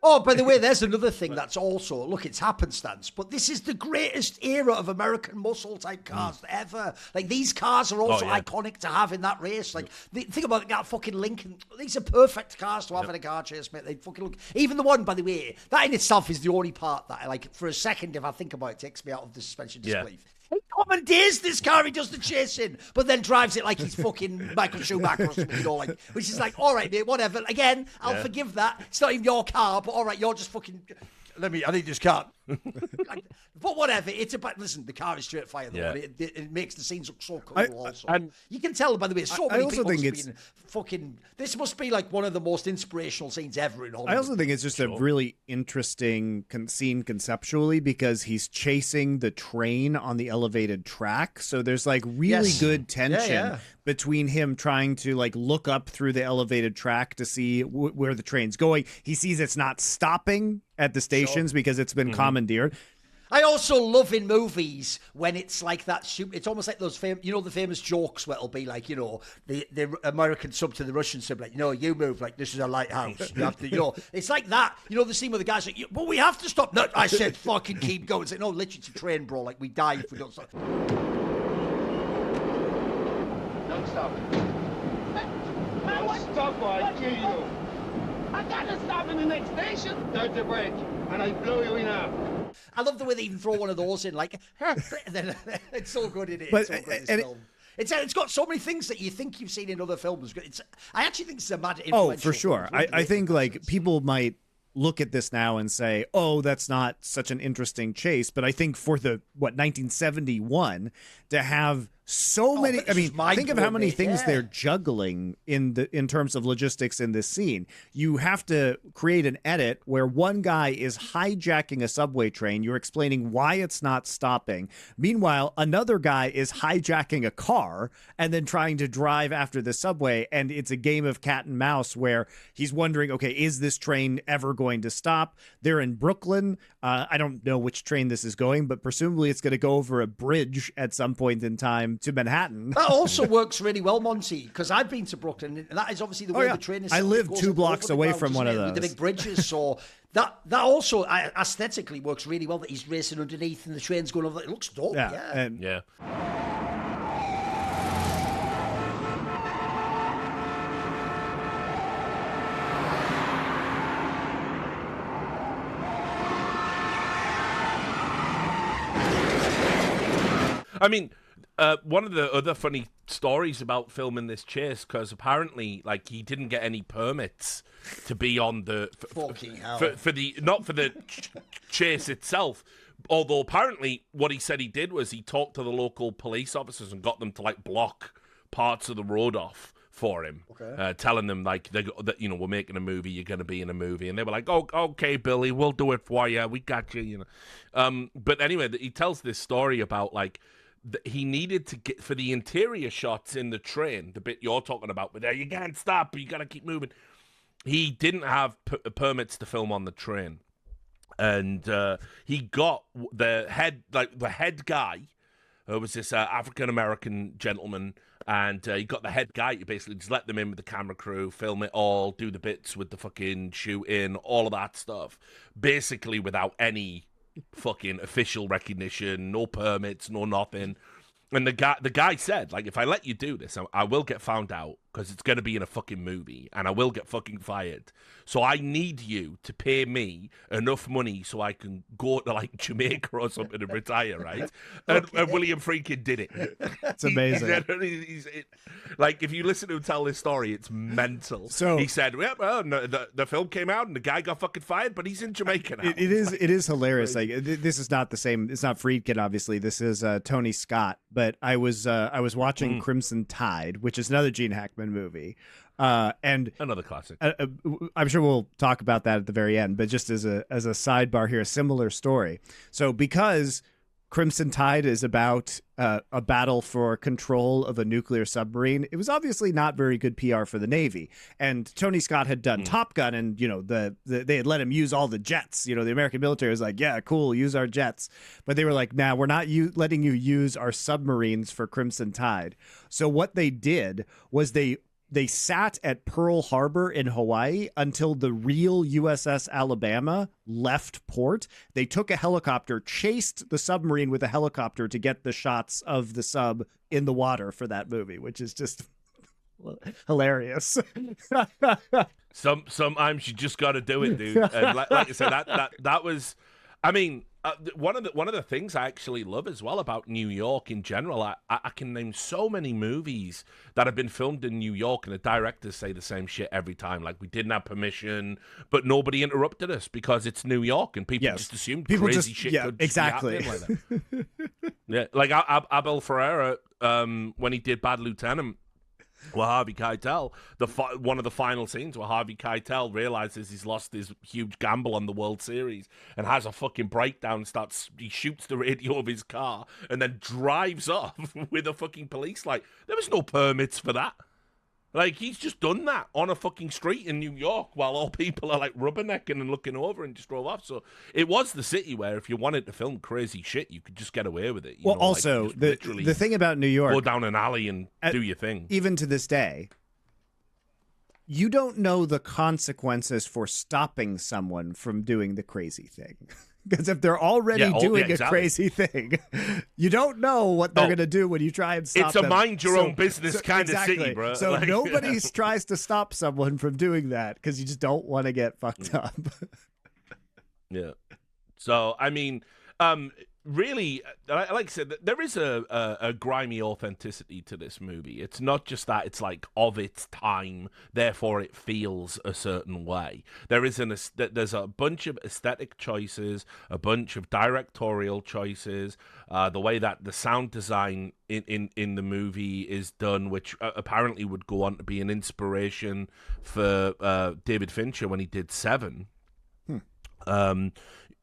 By the way, there's another thing that's also, look, it's happenstance, but this is the greatest era of American muscle type cars ever. Like, these cars are also iconic to have in that race. Like, think about that fucking Lincoln. These are perfect cars to have in a car chase, mate. They fucking look, even the one, by the way, that in itself is the only part that, like, for a second, if I think about it, takes me out of the suspension disbelief. He commandeers this car, he does the chasing, but then drives it like he's fucking Michael Schumacher or something, you know, like, which is like, all right, mate, whatever. Again, I'll forgive that. It's not even your car, but all right, you're just fucking... I need this car. But whatever, it's about... Listen, the car is straight fire, though. Yeah. It makes the scenes look so cool also. And you can tell, by the way, so many people must be fucking... This must be like one of the most inspirational scenes ever in Hollywood. I also think it's just a really interesting scene conceptually because he's chasing the train on the elevated track. So there's like really good tension between him trying to like look up through the elevated track to see where the train's going. He sees it's not stopping at the stations because it's been commandeered. I also love in movies when it's like that. It's almost like those the famous jokes where it'll be like, the American sub to the Russian sub, like, you move like this is a lighthouse. You have to, it's like that. The scene where the guy's like, but we have to stop. No, I said fucking keep going. It's like, no, literally it's a train, bro. Like we die if we don't stop. Don't stop. Man, what? Stop or I kill you. I gotta stop in the next station. There's the brake, and I blow you in half. I love the way they even throw one of those in, like, it's so good in it. It's so great, this film. It's got so many things that you think you've seen in other films. I actually think it's a mad influential. Oh, for sure. I think like people might look at this now and say, oh, that's not such an interesting chase. But I think for 1971 to have so many, I mean, think of how many things they're juggling in terms of logistics in this scene. You have to create an edit where one guy is hijacking a subway train. You're explaining why it's not stopping. Meanwhile, another guy is hijacking a car and then trying to drive after the subway. And it's a game of cat and mouse where he's wondering, okay, is this train ever going to stop? They're in Brooklyn. I don't know which train this is going, but presumably it's going to go over a bridge at some point in time to Manhattan. That also works really well, Monty, because I've been to Brooklyn, and that is obviously the way the train is. I live 2 blocks away from one of those. With the big bridges, so that also aesthetically works really well, that he's racing underneath and the train's going over. It looks dope, Yeah. I mean, one of the other funny stories about filming this chase, because apparently, like, he didn't get any permits to be on the for the chase itself. Although apparently, what he said he did was he talked to the local police officers and got them to like block parts of the road off for him, telling them like that we're making a movie, you're going to be in a movie, and they were like, "Oh, okay, Billy, we'll do it for you. We got you." But anyway, he tells this story about like. He needed to get for the interior shots in the train, the bit you're talking about, but there you can't stop, you got to keep moving. He didn't have permits to film on the train, and he got the head guy, who was this African American gentleman, and he got the head guy to basically just let them in with the camera crew, film it all, do the bits with the fucking shoot in, all of that stuff, basically without any fucking official recognition, no permits, no nothing. And the guy said, like, if I let you do this, I will get found out because it's going to be in a fucking movie and I will get fucking fired. So I need you to pay me enough money so I can go to like Jamaica or something and retire, right? And William Friedkin did it. It's amazing. Like, if you listen to him tell this story, it's mental. So he said, well, no, the film came out and the guy got fucking fired, but he's in Jamaica now. It is hilarious. Like, this is not the same. It's not Friedkin, obviously. This is Tony Scott. But I was watching Crimson Tide, which is another Gene Hackman movie, and another classic. I'm sure we'll talk about that at the very end. But just as a sidebar here, a similar story. So because Crimson Tide is about a battle for control of a nuclear submarine, it was obviously not very good PR for the Navy. And Tony Scott had done Top Gun, and they had let him use all the jets. The American military was like, yeah, cool, use our jets. But they were like, nah, we're not letting you use our submarines for Crimson Tide. So what they did was they sat at Pearl Harbor in Hawaii until the real USS Alabama left port. They took a helicopter, chased the submarine with a helicopter to get the shots of the sub in the water for that movie, which is just hilarious. Sometimes you just got to do it, dude. And like I said, that was, I mean, one of the things I actually love as well about New York in general, I can name so many movies that have been filmed in New York, and the directors say the same shit every time. Like, we didn't have permission, but nobody interrupted us because it's New York, and people just assumed crazy shit could exactly. be happening like that. Yeah, like Abel Ferreira, when he did Bad Lieutenant, well, Harvey Keitel, one of the final scenes where Harvey Keitel realizes he's lost his huge gamble on the World Series and has a fucking breakdown, he shoots the radio of his car and then drives off with a fucking police light. There was no permits for that. Like, he's just done that on a fucking street in New York while all people are, like, rubbernecking and looking over and just drove off. So it was the city where if you wanted to film crazy shit, you could just get away with it. Well, also, like, the thing about New York... Go down an alley and do your thing. Even to this day, you don't know the consequences for stopping someone from doing the crazy thing. Because if they're already doing a crazy thing, you don't know what they're going to do when you try and stop them. It's a mind-your-own-business kind of city, bro. So nobody tries to stop someone from doing that because you just don't want to get fucked up. Yeah. So, I mean, really, like I said, there is a grimy authenticity to this movie. It's not just that it's like of its time, therefore it feels a certain way. There's a bunch of aesthetic choices, a bunch of directorial choices, the way that the sound design in the movie is done, which apparently would go on to be an inspiration for David Fincher when he did Seven.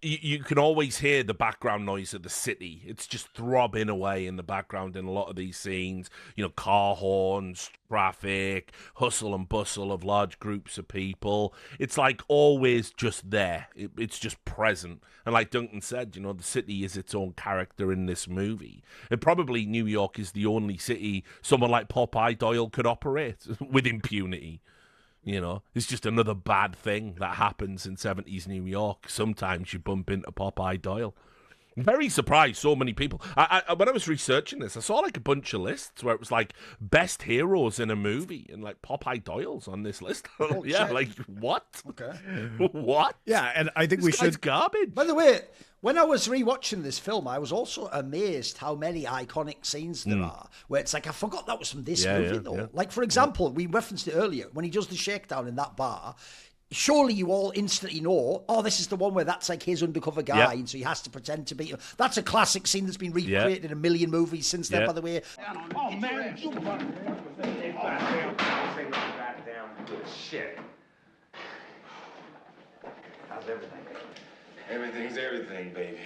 You can always hear the background noise of the city. It's just throbbing away in the background in a lot of these scenes. You know, car horns, traffic, hustle and bustle of large groups of people. It's like always just there. It's just present. And like Duncan said, you know, the city is its own character in this movie. And probably New York is the only city someone like Popeye Doyle could operate with impunity. You know, it's just another bad thing that happens in 70s New York. Sometimes you bump into Popeye Doyle. I'm very surprised so many people. When I was researching this, I saw like a bunch of lists where it was like best heroes in a movie, and like Popeye Doyle's on this list. Yeah, shit. like what? Okay. What? Yeah, and I think This we guy's should. garbage. By the way, when I was rewatching this film, I was also amazed how many iconic scenes there are. Where it's like, I forgot that was from this movie, though. Yeah. Like, for example, we referenced it earlier, when he does the shakedown in that bar. Surely you all instantly know, oh, this is the one where that's like his undercover guy, and so he has to pretend to be. That's a classic scene that's been recreated in a million movies since then, by the way. Oh, man, you Shit. How's everything? Everything's everything, baby.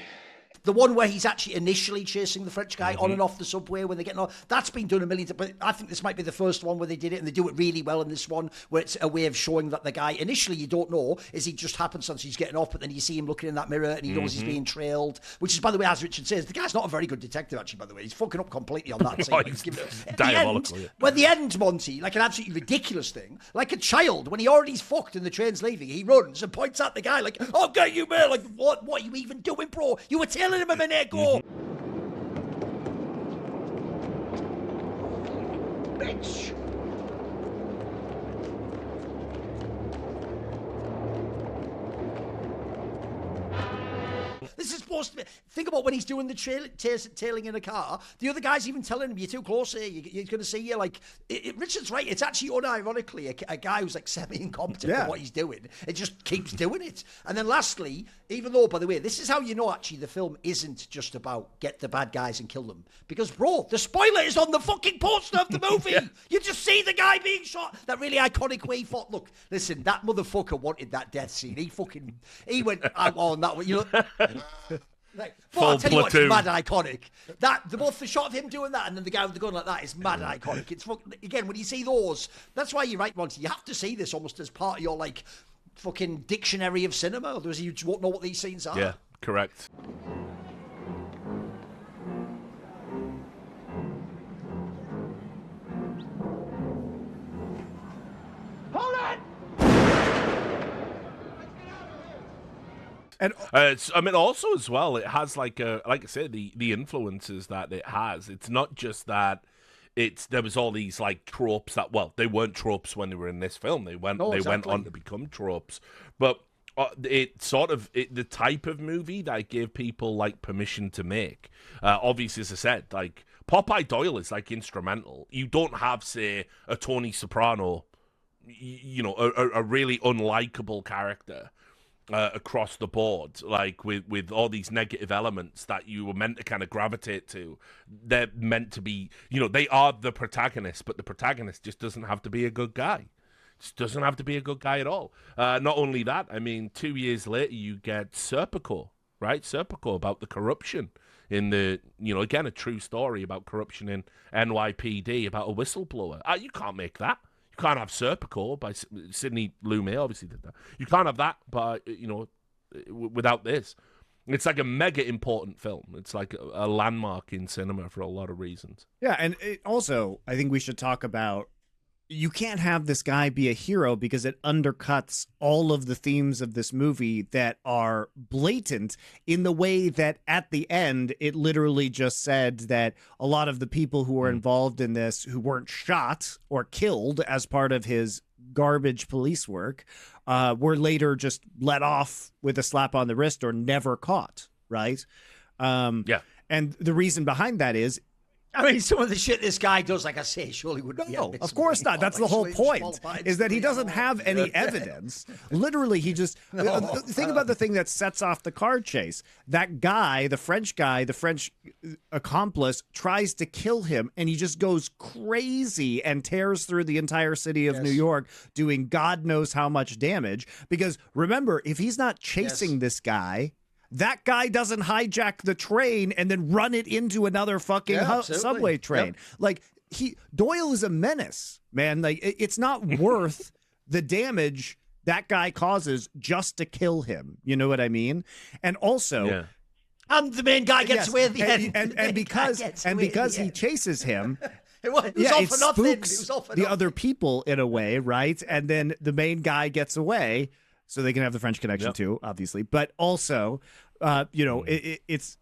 The one where he's actually initially chasing the French guy on and off the subway when they're getting on. That's been done a million times. But I think this might be the first one where they did it, and they do it really well in this one, where it's a way of showing that the guy, initially you don't know, is he just happenstance he's getting off, but then you see him looking in that mirror and he knows he's being trailed, which is, by the way, as Richard says, the guy's not a very good detective, actually, by the way. He's fucking up completely on that scene. He's diabolical. When the end, Monty, like an absolutely ridiculous thing, like a child, when he already's fucked and the train's leaving, he runs and points at the guy like, "I'll get you, man!" Like, what are you even doing, bro? You were telling him a minute ago. Bitch. This is supposed to be. Think about when he's doing the tailing in a car. The other guy's even telling him, "You're too close here. You're going to see you." Like, Richard's right. It's actually unironically a guy who's like semi-incompetent at what he's doing. It just keeps doing it. And then lastly, even though, by the way, this is how you know actually the film isn't just about get the bad guys and kill them. Because, bro, the spoiler is on the fucking poster of the movie. You just see the guy being shot. That really iconic way he fought. Look, listen, that motherfucker wanted that death scene. He went on that one. You know. Like, I'll tell you what, it's mad iconic. Both the shot of him doing that and then the guy with the gun like that is mad iconic. It's again, when you see those, that's why you're right, Monty. You have to see this almost as part of your like fucking dictionary of cinema. Otherwise, you won't know what these scenes are. Yeah, correct. Hold on! And I mean, also as well, it has like I said, the influences that it has. It's not just that there was all these like tropes that, well, they weren't tropes when they were in this film. They went on to become tropes, but it sort of the type of movie that it gave people like permission to make. Obviously, as I said, like Popeye Doyle is like instrumental. You don't have, say, a Tony Soprano, you know, a really unlikable character. Across the board, like with all these negative elements that you were meant to kind of gravitate to. They're meant to be, you know, they are the protagonist, but the protagonist just doesn't have to be a good guy. Just doesn't have to be a good guy at all. Not only that, I mean, 2 years later, you get Serpico, right? Serpico, about the corruption in the, you know, again, a true story about corruption in NYPD, about a whistleblower. You can't make that. You can't have Serpico by Sidney Lumet, obviously did that. You can't have that by, without this. It's like a mega important film. It's like a landmark in cinema for a lot of reasons. Yeah, and also, I think we should talk about, you can't have this guy be a hero because it undercuts all of the themes of this movie that are blatant in the way that at the end, it literally just said that a lot of the people who were involved in this, who weren't shot or killed as part of his garbage police work, were later just let off with a slap on the wrist or never caught, right? Yeah. And the reason behind that is, I mean, some of the shit this guy does, like I say, surely wouldn't be. No, of course not. That's the whole point, is that he doesn't have any evidence. Literally, he just... Think about the thing that sets off the car chase. That guy, the French accomplice, tries to kill him, and he just goes crazy and tears through the entire city of New York, doing God knows how much damage. Because remember, if he's not chasing this guy... That guy doesn't hijack the train and then run it into another fucking subway train. Yep. Like, Doyle is a menace, man. Like, it's not worth the damage that guy causes just to kill him. You know what I mean? And also, and the main guy gets away at the end, and because he chases him. It was all for nothing. It was all for the nothing. other people in a way, right? And then the main guy gets away. So they can have the French Connection too, obviously, but also, it's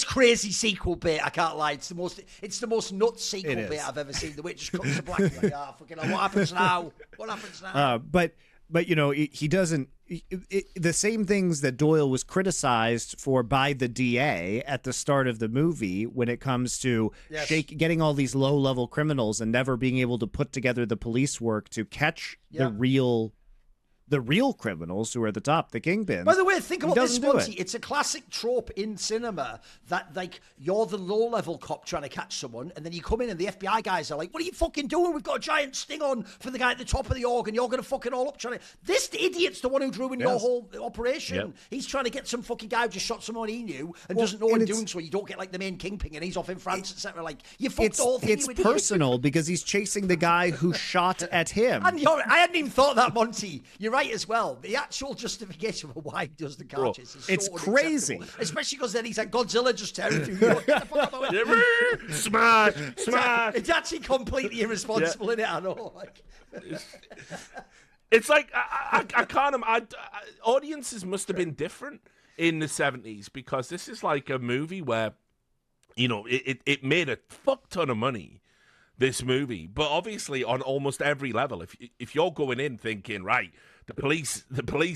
crazy sequel bit. I can't lie. It's the most nuts sequel bit I've ever seen. The way it just cuts to black. Like, fucking hell, what happens now? What happens now? But he doesn't. The same things that Doyle was criticized for by the DA at the start of the movie, when it comes to getting all these low-level criminals and never being able to put together the police work to catch the real criminals who are at the top, the kingpins. By the way, think about this, Monty. It's a classic trope in cinema that, like, you're the low-level cop trying to catch someone, and then you come in and the FBI guys are like, what are you fucking doing? We've got a giant sting on for the guy at the top of the org, and you're going to fuck it all up trying to... This idiot's the one who drew in your whole operation. Yep. He's trying to get some fucking guy who just shot someone he knew and doesn't know what doing, so you don't get, like, the main kingpin, and he's off in France, etc. Like, you fucked the whole thing. It's personal because he's chasing the guy who shot at him. And I hadn't even thought that, Monty. You're right as well. The actual justification for why he does the car chase is so it's crazy. Especially because then he's like, Godzilla just tearing through New York. Get the fuck out of the way. Smash. It's actually completely irresponsible, isn't it? I know. Like... It's like, I can't... audiences must have been different in the 70s, because this is like a movie where, it made a fuck ton of money, this movie, but obviously on almost every level. If you're going in thinking, right, the police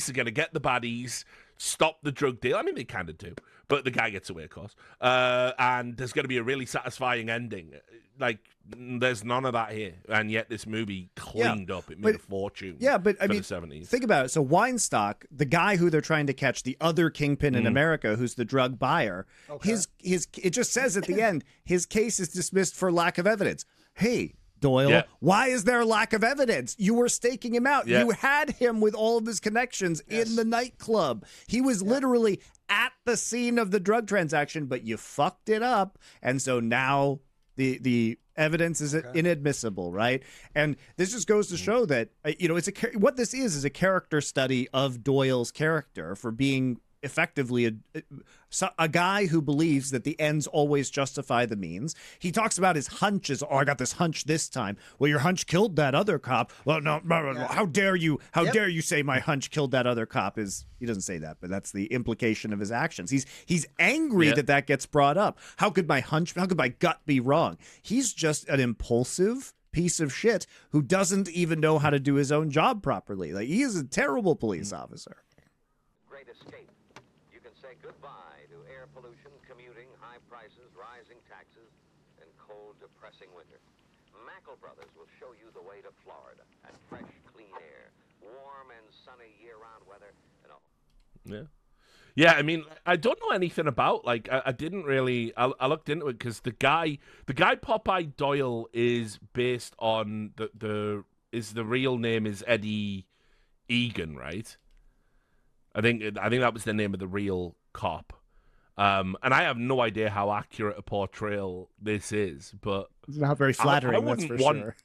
are going to get the baddies, stop the drug deal. I mean, they kind of do, but the guy gets away, of course. And there's going to be a really satisfying ending. Like, there's none of that here. And yet this movie cleaned up. It made a fortune. Yeah, but I mean, the 70s. Think about it. So Weinstock, the guy who they're trying to catch, the other kingpin in America, who's the drug buyer, it just says at the end, his case is dismissed for lack of evidence. Hey, Doyle, why is there a lack of evidence? You were staking him out. You had him with all of his connections in the nightclub. He was literally at the scene of the drug transaction, but you fucked it up. And so now the evidence is inadmissible, right? And this just goes to show that, what this is a character study of Doyle's character for being effectively a guy who believes that the ends always justify the means. He talks about his hunches. Oh, I got this hunch this time. Well, your hunch killed that other cop. Well, no, how dare you? How dare you say my hunch killed that other cop? He doesn't say that, but that's the implication of his actions. He's angry that gets brought up. How could my gut be wrong? He's just an impulsive piece of shit who doesn't even know how to do his own job properly. Like, he is a terrible police officer. Great escape. Goodbye to air pollution, commuting, high prices, rising taxes, and cold, depressing winter. Mackle Brothers will show you the way to Florida and fresh, clean air, warm and sunny year-round weather, and all. Yeah, I mean, I don't know anything about, like, I didn't really, I looked into it because the guy Popeye Doyle is based on the real name is Eddie Egan, right? I think that was the name of the real cop. And I have no idea how accurate a portrayal this is, but it's not very flattering, that's for sure.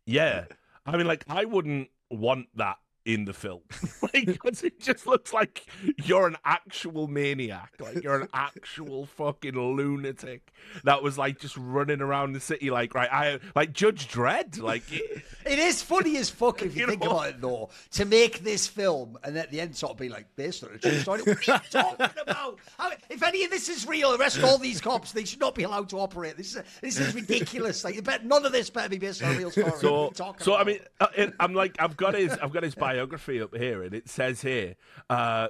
Yeah. I mean, like, I wouldn't want that in the film. Like, 'cause it just looks like you're an actual maniac. Like, you're an actual fucking lunatic that was, like, just running around the city like, right, like Judge Dredd. Like, it is funny as fuck if you think about it, though, to make this film and at the end sort of be like, based on a true story. What are you talking about? If any of this is real, arrest all these cops. They should not be allowed to operate. This is ridiculous. Like, none of this better be based on a real story. So I mean, I'm like, I've got his biography up here, and it says here,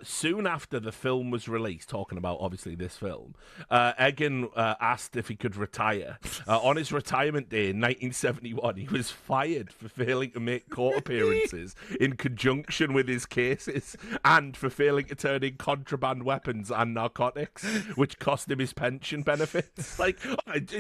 soon after the film was released, talking about obviously this film, Egan asked if he could retire. On his retirement day in 1971, he was fired for failing to make court appearances in conjunction with his cases, and for failing to turn in contraband weapons and narcotics, which cost him his pension benefits. Like,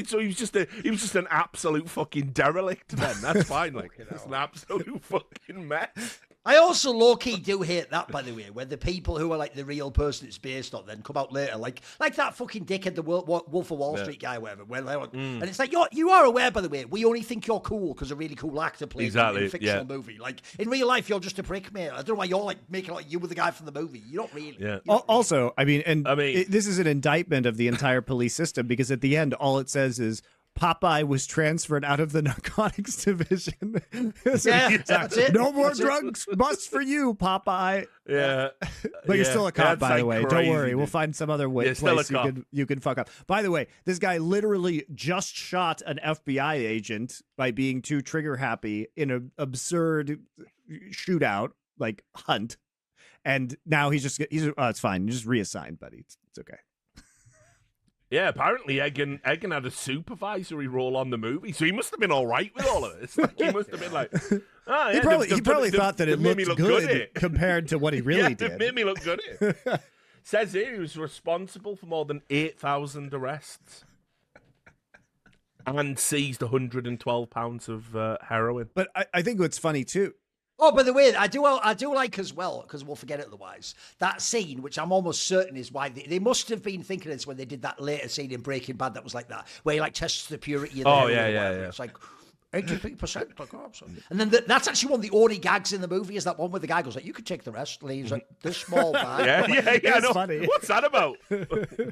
so he was just an absolute fucking derelict. Then that's fine. Like, it's an absolute fucking mess. I also low-key do hate that, by the way, when the people who are like the real person it's based on then come out later, like that fucking dickhead, the Wolf of Wall Street guy, or whatever. Where and it's like, you are aware, by the way, we only think you're cool because a really cool actor plays in a fictional movie. Like, in real life, you're just a prick, mate. I don't know why you're like making like you were the guy from the movie. You're not really. Yeah. Also, I mean, this is an indictment of the entire police system, because at the end, all it says is, Popeye was transferred out of the narcotics division. No more drugs busts for you, Popeye. Yeah. But you're still a cop, by the way. Crazy, don't worry. dude. We'll find some other place you can fuck up. By the way, this guy literally just shot an FBI agent by being too trigger happy in an absurd shootout, like hunt. And now he's it's fine. You're just reassigned, buddy. It's okay. Yeah, apparently Egan had a supervisory role on the movie, so he must have been all right with all of this. Like, he must have been like, he probably thought that it looked good compared to what he really did. It made me look good. Says here he was responsible for more than 8,000 arrests and seized 112 pounds of heroin. But I think what's funny too. Oh, by the way, I do like as well, because we'll forget it otherwise, that scene, which I'm almost certain is why they must have been thinking of this when they did that later scene in Breaking Bad that was like that, where he like tests the purity of the yeah. It's like 83%. Like, oh, and then that's actually one of the only gags in the movie, is that one where the guy goes like, you could take the rest, and he's like, this small bag. Yeah, no. Funny. What's that about?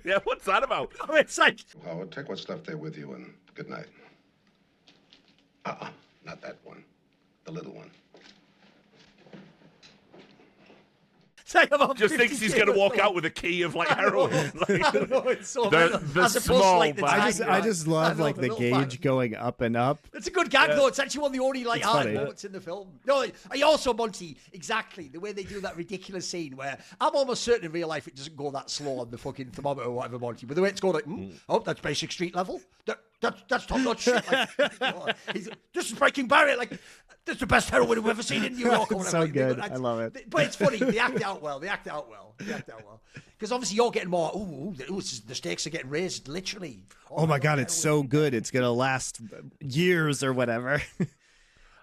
Yeah, what's that about? I mean, it's like... Howard, take what's left there with you, and good night. Not that one. The little one. Just thinks he's going to walk out with a key of like heroin. I know, it's so the small like bag. I just love like the gauge going up and up. It's a good gag though. It's actually one of the only like hard moments in the film. No, I also, Monty, exactly the way they do that ridiculous scene where I'm almost certain in real life it doesn't go that slow on the fucking thermometer or whatever, Monty. But the way it's going like, that's basic street level. That's top notch shit. Like, this is breaking barrier. Like, this is the best heroin we've ever seen in New York. It's so good. I love it. But it's funny. They act out well. Because obviously you're getting more. The stakes are getting raised. Literally. Oh my God, it's so good. It's gonna last years or whatever.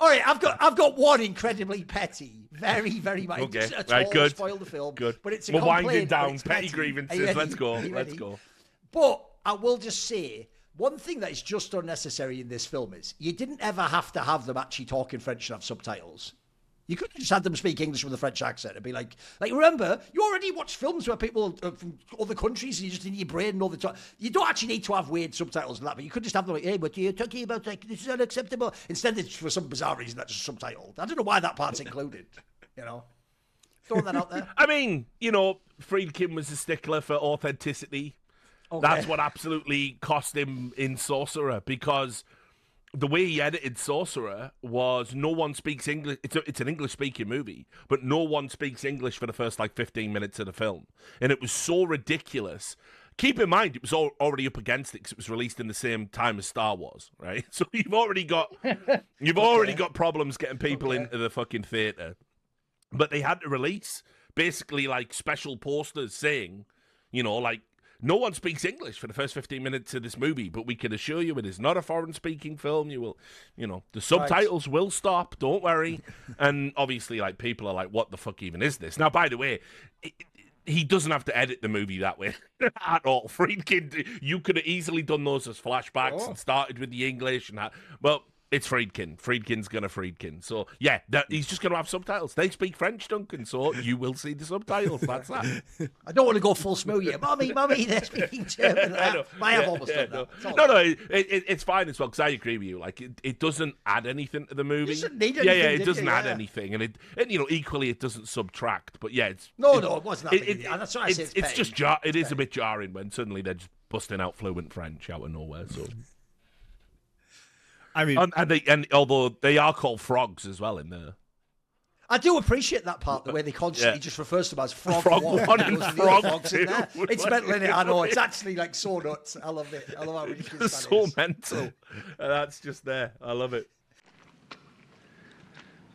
All right, I've got one incredibly petty, very, very much. Okay, right, good. Spoil the film. Good. But it's a we're complaint. winding down. Petty grievances. Let's go. But I will just say, one thing that is just unnecessary in this film is you didn't ever have to have them actually talking French and have subtitles. You could have just had them speak English with a French accent and be like, remember, you already watch films where people are from other countries and you just in your brain know the time. You don't actually need to have weird subtitles and that, but you could just have them like, hey, what are you talking about? Like, this is unacceptable. Instead, it's for some bizarre reason that's just subtitled. I don't know why that part's included, Throwing that out there. I mean, Friedkin was a stickler for authenticity. Okay. That's what absolutely cost him in Sorcerer, because the way he edited Sorcerer was no one speaks English. It's an English-speaking movie, but no one speaks English for the first, 15 minutes of the film. And it was so ridiculous. Keep in mind, it was already up against it because it was released in the same time as Star Wars, right? So you've already got problems getting people into the fucking theater. But they had to release basically, special posters saying, no one speaks English for the first 15 minutes of this movie, but we can assure you it is not a foreign-speaking film. You will, the subtitles will stop. Don't worry. And obviously, people are like, what the fuck even is this? Now, by the way, he doesn't have to edit the movie that way at all. Friedkin, you could have easily done those as flashbacks and started with the English and that. Well, It's Friedkin. Friedkin's gonna Friedkin. So yeah, he's just gonna have subtitles. They speak French, Duncan, so you will see the subtitles. That's that. I don't want to go full smooth here. Mummy, they're speaking German. I have almost done that. No, it's fine as well, because I agree with you. Like, it doesn't add anything to the movie. It doesn't need anything. It doesn't add anything, and equally it doesn't subtract. But yeah, it's no, it wasn't that big. That's what I said. It's just it is a bit jarring when suddenly they're just busting out fluent French out of nowhere. So. I mean, and although they are called frogs as well in there, I do appreciate that part, the way they constantly just refers to them as frog one and frog frogs in there. It's mental, isn't it? I know. It's actually like so nuts. I love it. I love how ridiculous it's so mental. That's just there. I love it.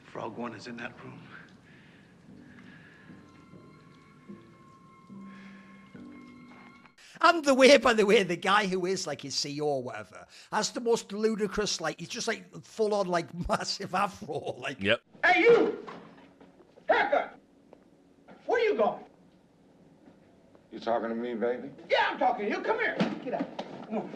Frog one is in that room. And by the way, the guy who is like his CEO or whatever has the most ludicrous, like, he's just like full on, like, massive afro. Like, yep. Hey, you! Haircut! Where you going? You talking to me, baby? Yeah, I'm talking to you. Come here. Get out. Come on.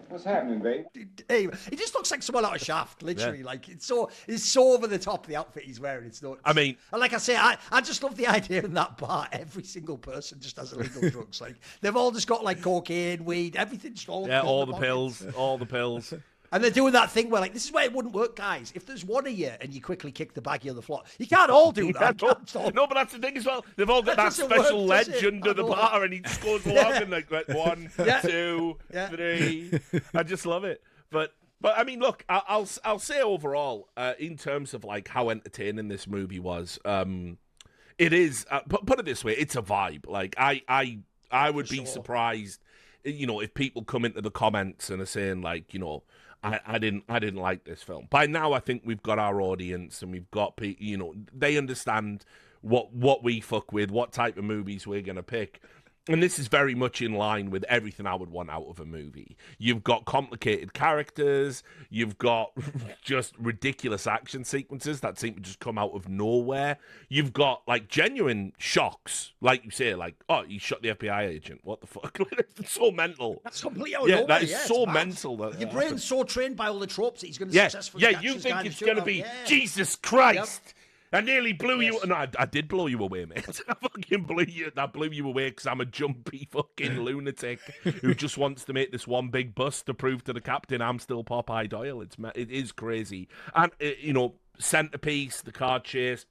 What's happening, babe? Hey, he just looks like someone out of Shaft, literally. Yeah. Like, it's so over the top, the outfit he's wearing. It's nuts. I mean, and like I say, I just love the idea in that bar. Every single person just has illegal drugs. Like, they've all just got like cocaine, weed, everything's all. Yeah, all the pills, all the pills. And they're doing that thing where, like, this is where it wouldn't work, guys. If there's one of you and you quickly kick the baggie on the floor, you can't all do that. No, but that's the thing as well. They've all got that special ledge under the bar, and he just goes along and like 1, 2, 3. I just love it. But I mean, look, I'll say overall, in terms of like how entertaining this movie was, it is. Put it this way, it's a vibe. Like I would be surprised, if people come into the comments and are saying like, I didn't like this film. By now, I think we've got our audience, and we've got people. They understand what we fuck with, what type of movies we're gonna pick. And this is very much in line with everything I would want out of a movie. You've got complicated characters. You've got just ridiculous action sequences that seem to just come out of nowhere. You've got, like, genuine shocks. Like you say, like, oh, you shot the FBI agent. What the fuck? It's so mental. That's completely out of nowhere. That is so mental. Your brain's so trained by all the tropes that he's going to successfully catch you think it's going to be, Jesus Christ. Yep. I nearly blew you. No, I did blow you away, mate. I fucking blew you away because I'm a jumpy fucking lunatic who just wants to make this one big bust to prove to the captain I'm still Popeye Doyle. It is crazy, and centerpiece, the car chase.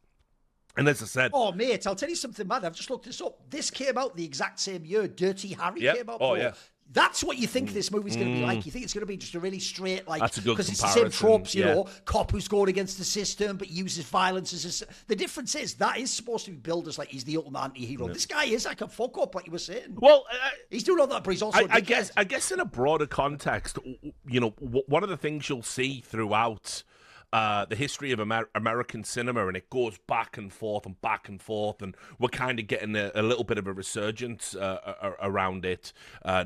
And as I said... Oh, mate, I'll tell you something mad. I've just looked this up. This came out the exact same year Dirty Harry came out. Oh, yeah. That's what you think this movie's going to be like. You think it's going to be just a really straight, like... That's a good comparison. Because it's the same tropes, you know, cop who's going against the system but uses violence as a... The difference is that is supposed to be billed as like he's the ultimate anti-hero. Yeah. This guy is like a fuck-up, like you were saying. Well... he's doing all that, but he's also... I guess in a broader context, one of the things you'll see throughout... the history of American cinema, and it goes back and forth, and we're kind of getting a little bit of a resurgence around it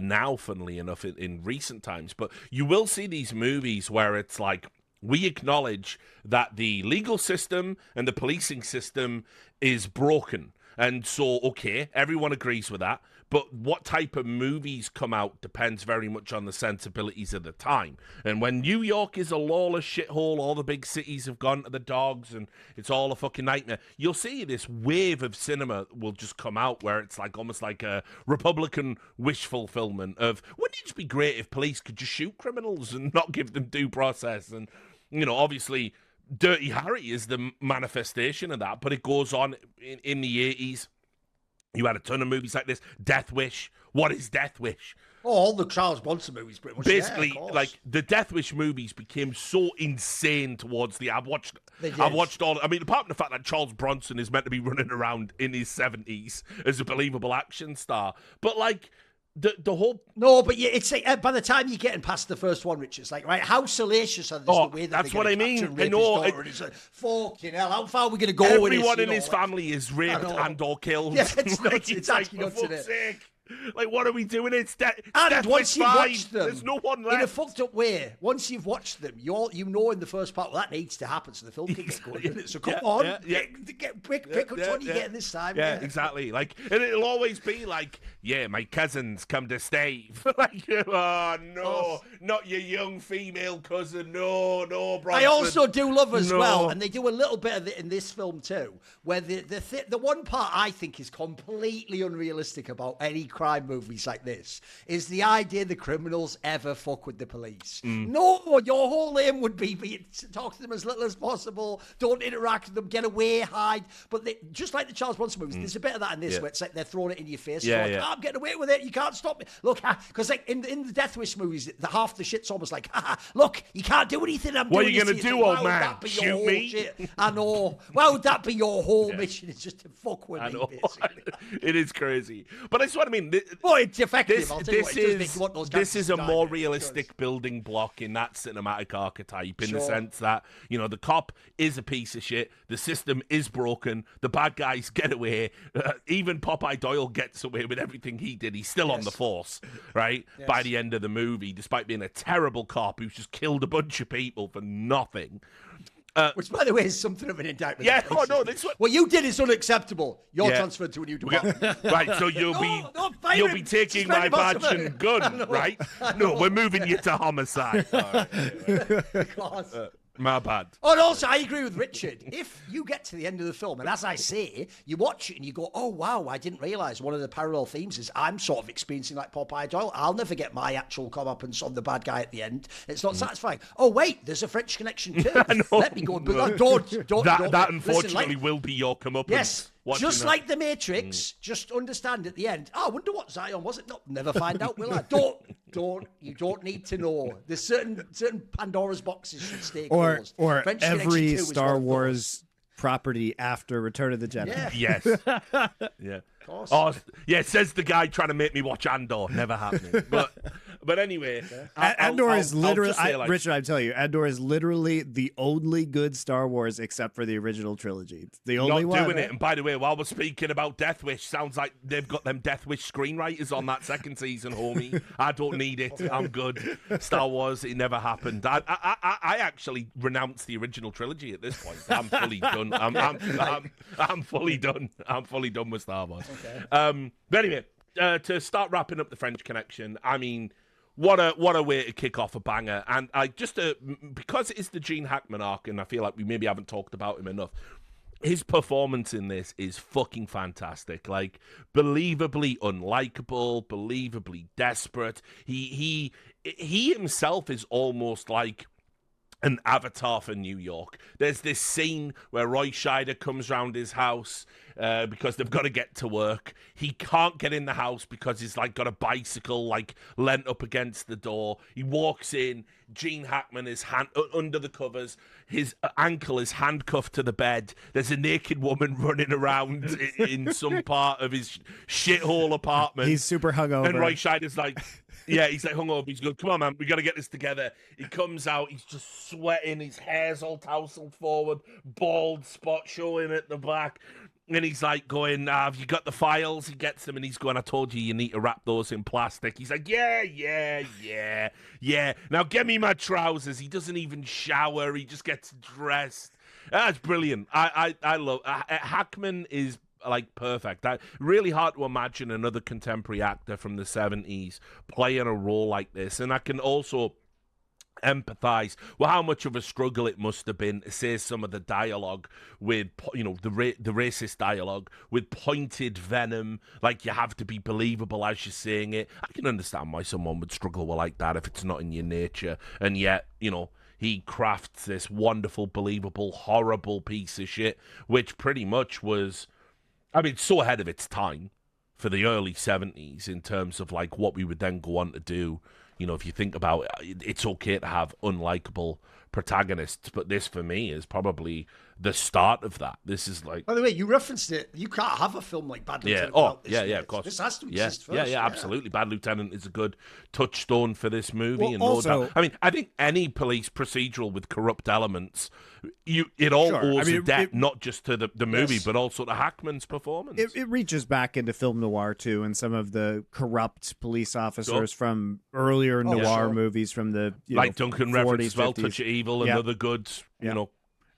now, funnily enough, in recent times. But you will see these movies where it's like, we acknowledge that the legal system and the policing system is broken. And so, okay, everyone agrees with that. But what type of movies come out depends very much on the sensibilities of the time. And when New York is a lawless shithole, all the big cities have gone to the dogs, and it's all a fucking nightmare, you'll see this wave of cinema will just come out where it's like almost like a Republican wish fulfillment of, wouldn't it just be great if police could just shoot criminals and not give them due process? And, obviously... Dirty Harry is the manifestation of that, but it goes on in the 80s. You had a ton of movies like this. Death Wish. What is Death Wish? Oh, all the Charles Bronson movies, pretty much. Basically, like, the Death Wish movies became so insane towards the... I've watched all... I mean, apart from the fact that Charles Bronson is meant to be running around in his 70s as a believable action star, but, like... The whole... No, but it's like, by the time you're getting past the first one, Rich, it's like, right, how salacious are the way that that's what I mean. I know. It's like, fucking hell, how far are we going to go Everyone with this? in his family is raped and or killed. Yeah, it's nuts. It's like, actually nuts, isn't it? Like, what are we doing? And once you've watched them, there's no one left. In a fucked up way, once you've watched them, you know in the first part, well, that needs to happen so the film can get going, doesn't it? So come on, pick which one you getting this time. Yeah, exactly. Like, and it'll always be like, yeah, my cousins come to stay. Like, oh, no, not your young female cousin. No, Bronson. I also do love as well, and they do a little bit of it in this film too, where the one part I think is completely unrealistic about any crime movies like this is the idea the criminals ever fuck with the police. No, your whole aim would be to talk to them as little as possible, don't interact with them, get away, hide. But just like the Charles Bronson movies, there's a bit of that in this where it's like they're throwing it in your face. I'm getting away with it. You can't stop me. Look, because like in the Death Wish movies, half the shit's almost like, look, you can't do anything. What are you going to do, old man? Shoot me? Shit? I know. Why would that be your whole mission? It's just to fuck with me, basically. It is crazy. But that's what I mean. Well, it's effective. This is a more realistic building block in that cinematic archetype in the sense that, you know, the cop is a piece of shit. The system is broken. The bad guys get away. Even Popeye Doyle gets away with everything he did. He's still on the force, right? Yes. By the end of the movie, despite being a terrible cop who's just killed a bunch of people for nothing. Which, by the way, is something of an indictment. Yeah, what you did is unacceptable. You're transferred to a new department. Right, so you'll be taking my badge and gun, right? No, we're moving you to homicide. My bad. Oh, and also, I agree with Richard. If you get to the end of the film, and as I say, you watch it and you go, oh, wow, I didn't realise one of the parallel themes is I'm sort of experiencing like Popeye Doyle. I'll never get my actual comeuppance on the bad guy at the end. It's not satisfying. Oh, wait, there's a French connection too. Let me go and... Don't. That unfortunately will be your comeuppance. Yes. Just like The Matrix, just understand at the end, I wonder what Zion was it? No, never find out, will I? You don't need to know. There's certain Pandora's boxes should stay closed. Or every Star Wars property after Return of the Jedi. Yeah. Yes. Yeah. Oh, yeah, says the guy trying to make me watch Andor. Never happening. But anyway, Andor is literally, Richard, I'm telling you, Andor is literally the only good Star Wars except for the original trilogy. It's the only one. Not doing it. And by the way, while we're speaking about Death Wish, sounds like they've got them Death Wish screenwriters on that second season, homie. I don't need it. I'm good. Star Wars, it never happened. I actually renounced the original trilogy at this point. I'm fully done. I'm fully done. I'm fully done with Star Wars. Okay. But anyway, to start wrapping up the French Connection, I mean, what a way to kick off a banger. And because it's the Gene Hackman arc, and I feel like we maybe haven't talked about him enough, his performance in this is fucking fantastic. Like, believably unlikable, believably desperate. He himself is almost like an avatar for New York. There's this scene where Roy Scheider comes round his house because they've got to get to work. He can't get in the house because he's like got a bicycle like leant up against the door. He walks in. Gene Hackman is under the covers. His ankle is handcuffed to the bed. There's a naked woman running around in some part of his shithole apartment. He's super hungover. And Roy Scheider's like... Yeah, he's like hungover. He's going, come on, man, we got to get this together. He comes out, he's just sweating, his hair's all tousled forward, bald spot showing at the back. And he's like going, have you got the files? He gets them and he's going, I told you need to wrap those in plastic. He's like, yeah. Now get me my trousers. He doesn't even shower. He just gets dressed. That's brilliant. I love Hackman is like perfect. Really hard to imagine another contemporary actor from the 70s playing a role like this. And I can also empathize with how much of a struggle it must have been to say some of the dialogue with, you know, the racist dialogue with pointed venom, like you have to be believable as you're saying it. I can understand why someone would struggle with like that if it's not in your nature. And yet, you know, he crafts this wonderful, believable, horrible piece of shit, which pretty much was, I mean, so ahead of its time for the early 70s in terms of like what we would then go on to do. You know, if you think about it, it's okay to have unlikable protagonists, but this for me is probably the start of that. This is like, by the way, you referenced it. You can't have a film like Bad Lieutenant. Of course. This has to exist first. Yeah, absolutely. Bad Lieutenant is a good touchstone for this movie. Well, and also, no doubt, I mean, I think any police procedural with corrupt elements, it all owes a debt not just to the movie, but also to Hackman's performance. It reaches back into film noir too, and some of the corrupt police officers from earlier noir movies from the like Duncan 40s, referenced as well, 50s. Touch of Evil and other goods, you know.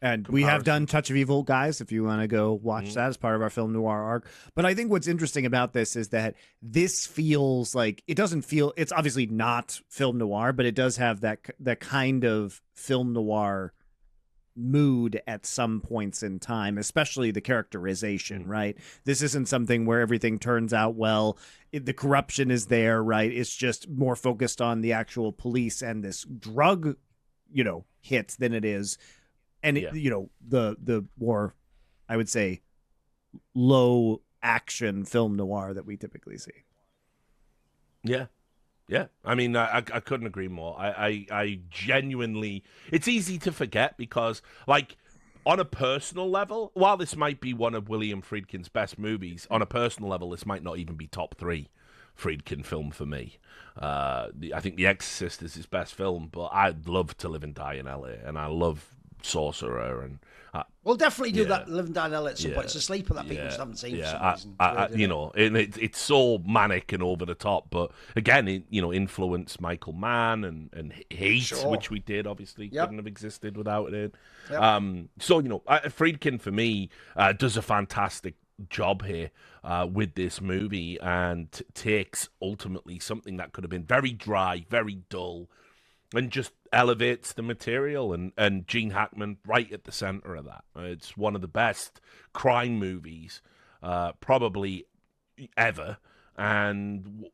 And we have done Touch of Evil, guys, if you want to go watch that as part of our film noir arc. But I think what's interesting about this is that this feels like, it doesn't feel, it's obviously not film noir, but it does have that kind of film noir mood at some points in time, especially the characterization, right? This isn't something where everything turns out well. The corruption is there, right? It's just more focused on the actual police and this drug, hit than it is. And, the more, I would say, low action film noir that we typically see. Yeah. Yeah. I mean, I couldn't agree more. I genuinely, it's easy to forget because, like, on a personal level, while this might be one of William Friedkin's best movies, on a personal level, this might not even be top 3 Friedkin film for me. I think The Exorcist is his best film, but I'd love To Live and Die in LA, and I love Sorcerer, and we'll definitely do that. Live and Die in LA at some point. It's a sleeper that people just haven't seen for some reason. And it's so manic and over the top, but again, influenced Michael Mann and Hate, which we did obviously couldn't have existed without it. Friedkin for me does a fantastic job here with this movie and takes ultimately something that could have been very dry, very dull, and just elevates the material, and Gene Hackman right at the center of that. It's one of the best crime movies probably ever, and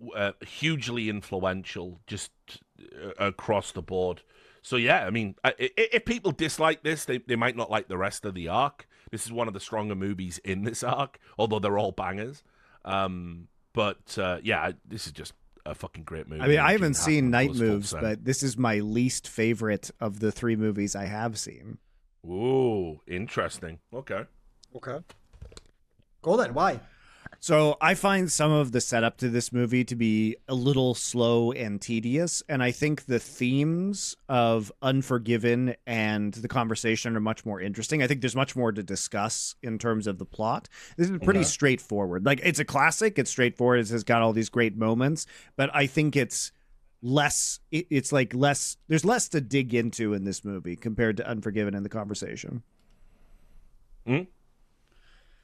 hugely influential just across the board. So yeah, I mean, if people dislike this, they might not like the rest of the arc. This is one of the stronger movies in this arc, although they're all bangers. This is just a fucking great movie. I mean, I haven't seen Night Moves, but this is my least favorite of the 3 movies I have seen. Ooh, interesting. Okay. Go then. Why? So I find some of the setup to this movie to be a little slow and tedious, and I think the themes of Unforgiven and The Conversation are much more interesting. I think there's much more to discuss in terms of the plot. This is pretty straightforward. Like, it's a classic, it's straightforward, it's got all these great moments, but I think it's less, there's less to dig into in this movie compared to Unforgiven and The Conversation.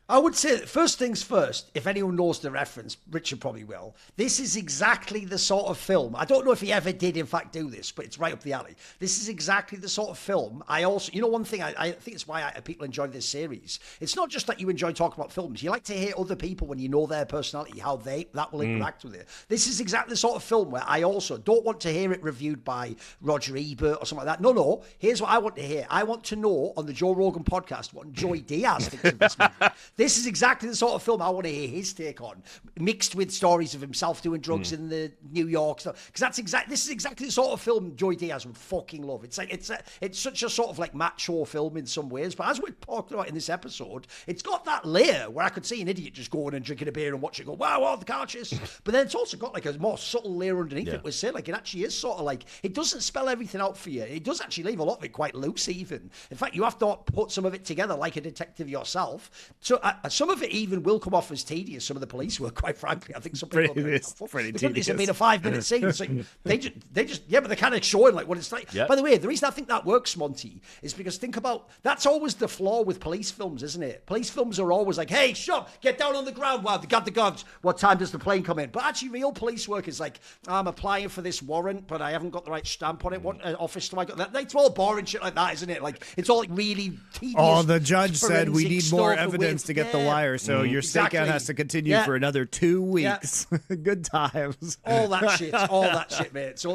I would say, first things first, if anyone knows the reference, Richard probably will, this is exactly the sort of film, I don't know if he ever did in fact do this, but it's right up the alley. This is exactly the sort of film I also, one thing, I think it's why people enjoy this series. It's not just that you enjoy talking about films. You like to hear other people, when you know their personality, how that will interact with it. This is exactly the sort of film where I also don't want to hear it reviewed by Roger Ebert or something like that. No, here's what I want to hear. I want to know on the Joe Rogan podcast what Joey Diaz thinks of this movie. This is exactly the sort of film I want to hear his take on, mixed with stories of himself doing drugs in the New York stuff. Because this is exactly the sort of film Joey Diaz would fucking love. It's like it's such a sort of like macho film in some ways, but as we talked about in this episode, it's got that layer where I could see an idiot just going and drinking a beer and watch it go, wow, the carcass. But then it's also got like a more subtle layer underneath it, where say like it actually is sort of like, it doesn't spell everything out for you. It does actually leave a lot of it quite loose even. In fact, you have to put some of it together like a detective yourself. So some of it even will come off as tedious. Some of the police work, quite frankly. I think some people pretty tedious. It's been a 5-minute scene. It's like, they just but they're kind of showing like what it's like. Yep. By the way, the reason I think that works, Monty, is because think about, that's always the flaw with police films, isn't it? Police films are always like, hey, shut, get down on the ground. Wow, they got the guns. What time does the plane come in? But actually, real police work is like, I'm applying for this warrant, but I haven't got the right stamp on it. What office do I got? It's all boring shit like that, isn't it? Like, it's all like really tedious. Oh, the judge said we need more evidence to get the wire, so your stakeout has to continue for another 2 weeks. Good times. All that shit, mate. So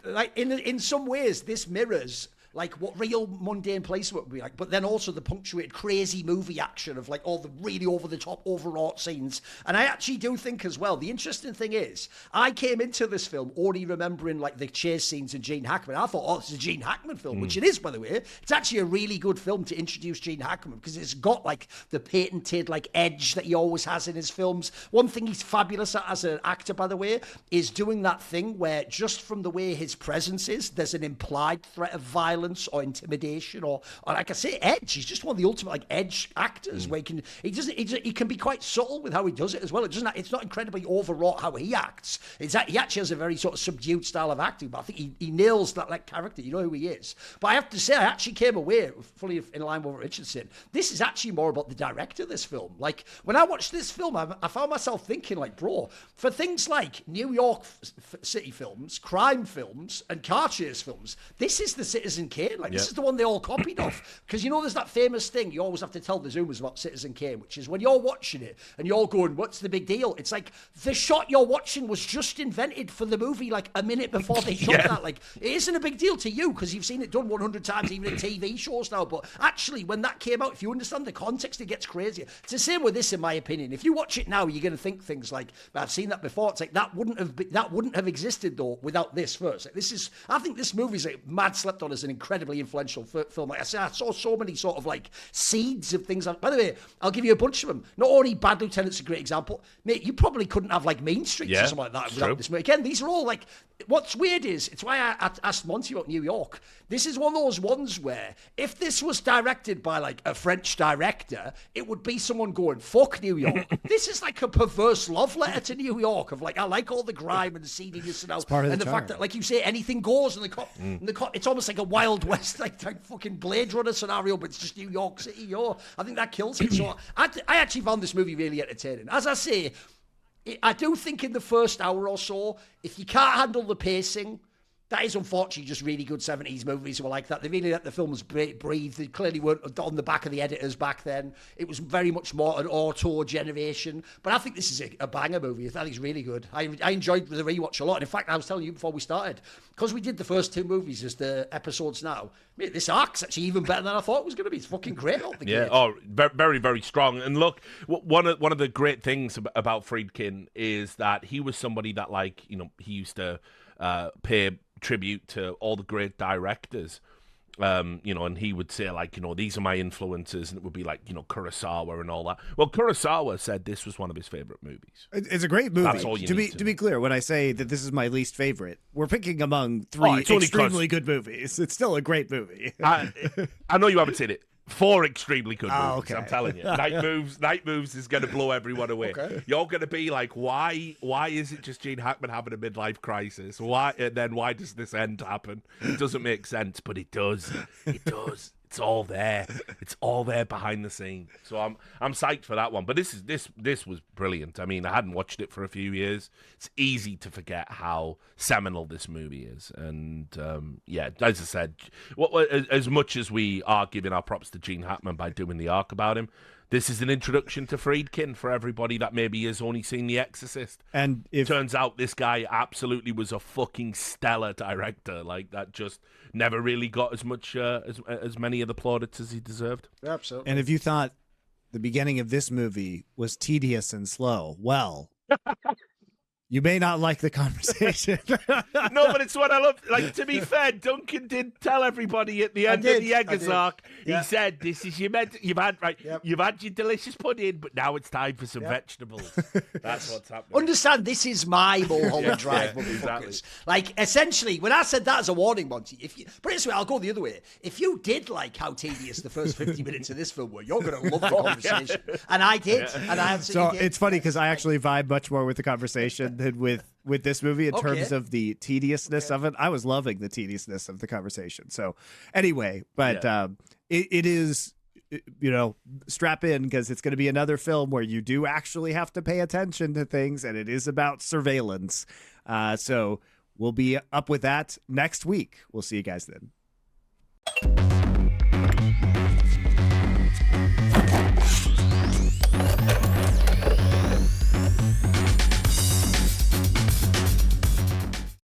like in some ways, this mirrors like what real mundane place would be like, but then also the punctuated crazy movie action of like all the really over the top overwrought scenes. And I actually do think as well, the interesting thing is I came into this film only remembering like the chase scenes of Gene Hackman. I thought, oh, it's a Gene Hackman film, which it is, by the way. It's actually a really good film to introduce Gene Hackman because it's got like the patented like edge that he always has in his films. One thing he's fabulous at as an actor, by the way, is doing that thing where just from the way his presence is, there's an implied threat of violence or intimidation or like I say, edge. He's just one of the ultimate like edge actors where he can be quite subtle with how he does it as well. It's not incredibly overwrought how he acts. He actually has a very sort of subdued style of acting, but I think he nails that like character. You know who he is. But I have to say, I actually came away fully in line with what Richard said. This is actually more about the director of this film. Like when I watched this film, I found myself thinking like, bro, for things like New York City films, crime films, and car chase films, this is the Citizen Kane. Like this is the one they all copied off. Because you know, there's that famous thing you always have to tell the Zoomers about Citizen Kane, which is when you're watching it and you're going, "What's the big deal?" It's like the shot you're watching was just invented for the movie like a minute before they shot that. Like it isn't a big deal to you because you've seen it done 100 times, even in TV shows now. But actually, when that came out, if you understand the context, it gets crazier. It's the same with this, in my opinion. If you watch it now, you're going to think things like, "I've seen that before." It's like that wouldn't have existed though without this first. Like, I think this movie's like mad slept on as an incredibly influential film. Like I said, I saw so many sort of like seeds of things. By the way, I'll give you a bunch of them. Not only Bad Lieutenant's a great example, mate. You probably couldn't have like Mean Streets or something like that without this movie. Again, these are all like. What's weird is, it's why I asked Monty about New York. This is one of those ones where if this was directed by like a French director, it would be someone going, "Fuck New York." This is like a perverse love letter to New York of like, I like all the grime and the seediness and the fact that, like you say, anything goes and the cop, it's almost like a Wild West, like fucking Blade Runner scenario, but it's just New York City. I think that kills it. So I actually found this movie really entertaining. As I say, I do think in the first hour or so, if you can't handle the pacing, that is unfortunately just really good 70s movies were like that. They really let the films breathe. They clearly weren't on the back of the editors back then. It was very much more an auteur generation. But I think this is a banger movie. I think it's really good. I enjoyed the rewatch a lot. And in fact, I was telling you before we started, because we did the first two movies as the episodes now, mate, this arc's actually even better than I thought it was going to be. It's fucking great out the gate. Oh, very, very strong. And look, one of the great things about Friedkin is that he was somebody that, like, you know, he used to pay tribute to all the great directors, you know, and he would say, like, you know, these are my influences, and it would be like, you know, Kurosawa and all that. Well, Kurosawa said this was one of his favorite movies. It's a great movie. That's all you need to be clear, when I say that this is my least favorite, we're picking among three extremely good movies. It's still a great movie. I know you haven't seen it. 4 extremely good movies, okay. I'm telling you. Night Moves is going to blow everyone away. Okay. You're going to be like, why is it just Gene Hackman having a midlife crisis? Why does this end happen? It doesn't make sense, but it does. It does. It's all there. It's all there behind the scenes. So I'm psyched for that one. But this was brilliant. I mean, I hadn't watched it for a few years. It's easy to forget how seminal this movie is. And yeah, as I said, as much as we are giving our props to Gene Hackman by doing the arc about him, this is an introduction to Friedkin for everybody that maybe has only seen The Exorcist. And if turns out this guy absolutely was a fucking stellar director, like that just never really got as much as many of the plaudits as he deserved. Absolutely. And if you thought the beginning of this movie was tedious and slow, well, you may not like the conversation. No, but it's what I love. Like, to be fair, Duncan did tell everybody at the end of the Eggers arc. He said, "This is you've had your delicious pudding, but now it's time for some vegetables." That's what's happening. Understand? This is my Mulholland Drive, motherfuckers. Exactly. Like, essentially, when I said that as a warning, Monty, but this way, I'll go the other way. If you did like how tedious the first 50 minutes of this film were, you're going to love the conversation, and I did, and I absolutely did. It's funny because I actually vibe much more with the conversation than with this movie in terms of the tediousness of it. I was loving the tediousness of the conversation. So anyway, but it is, you know, strap in because it's going to be another film where you do actually have to pay attention to things, and it is about surveillance. So we'll be up with that next week. We'll see you guys then.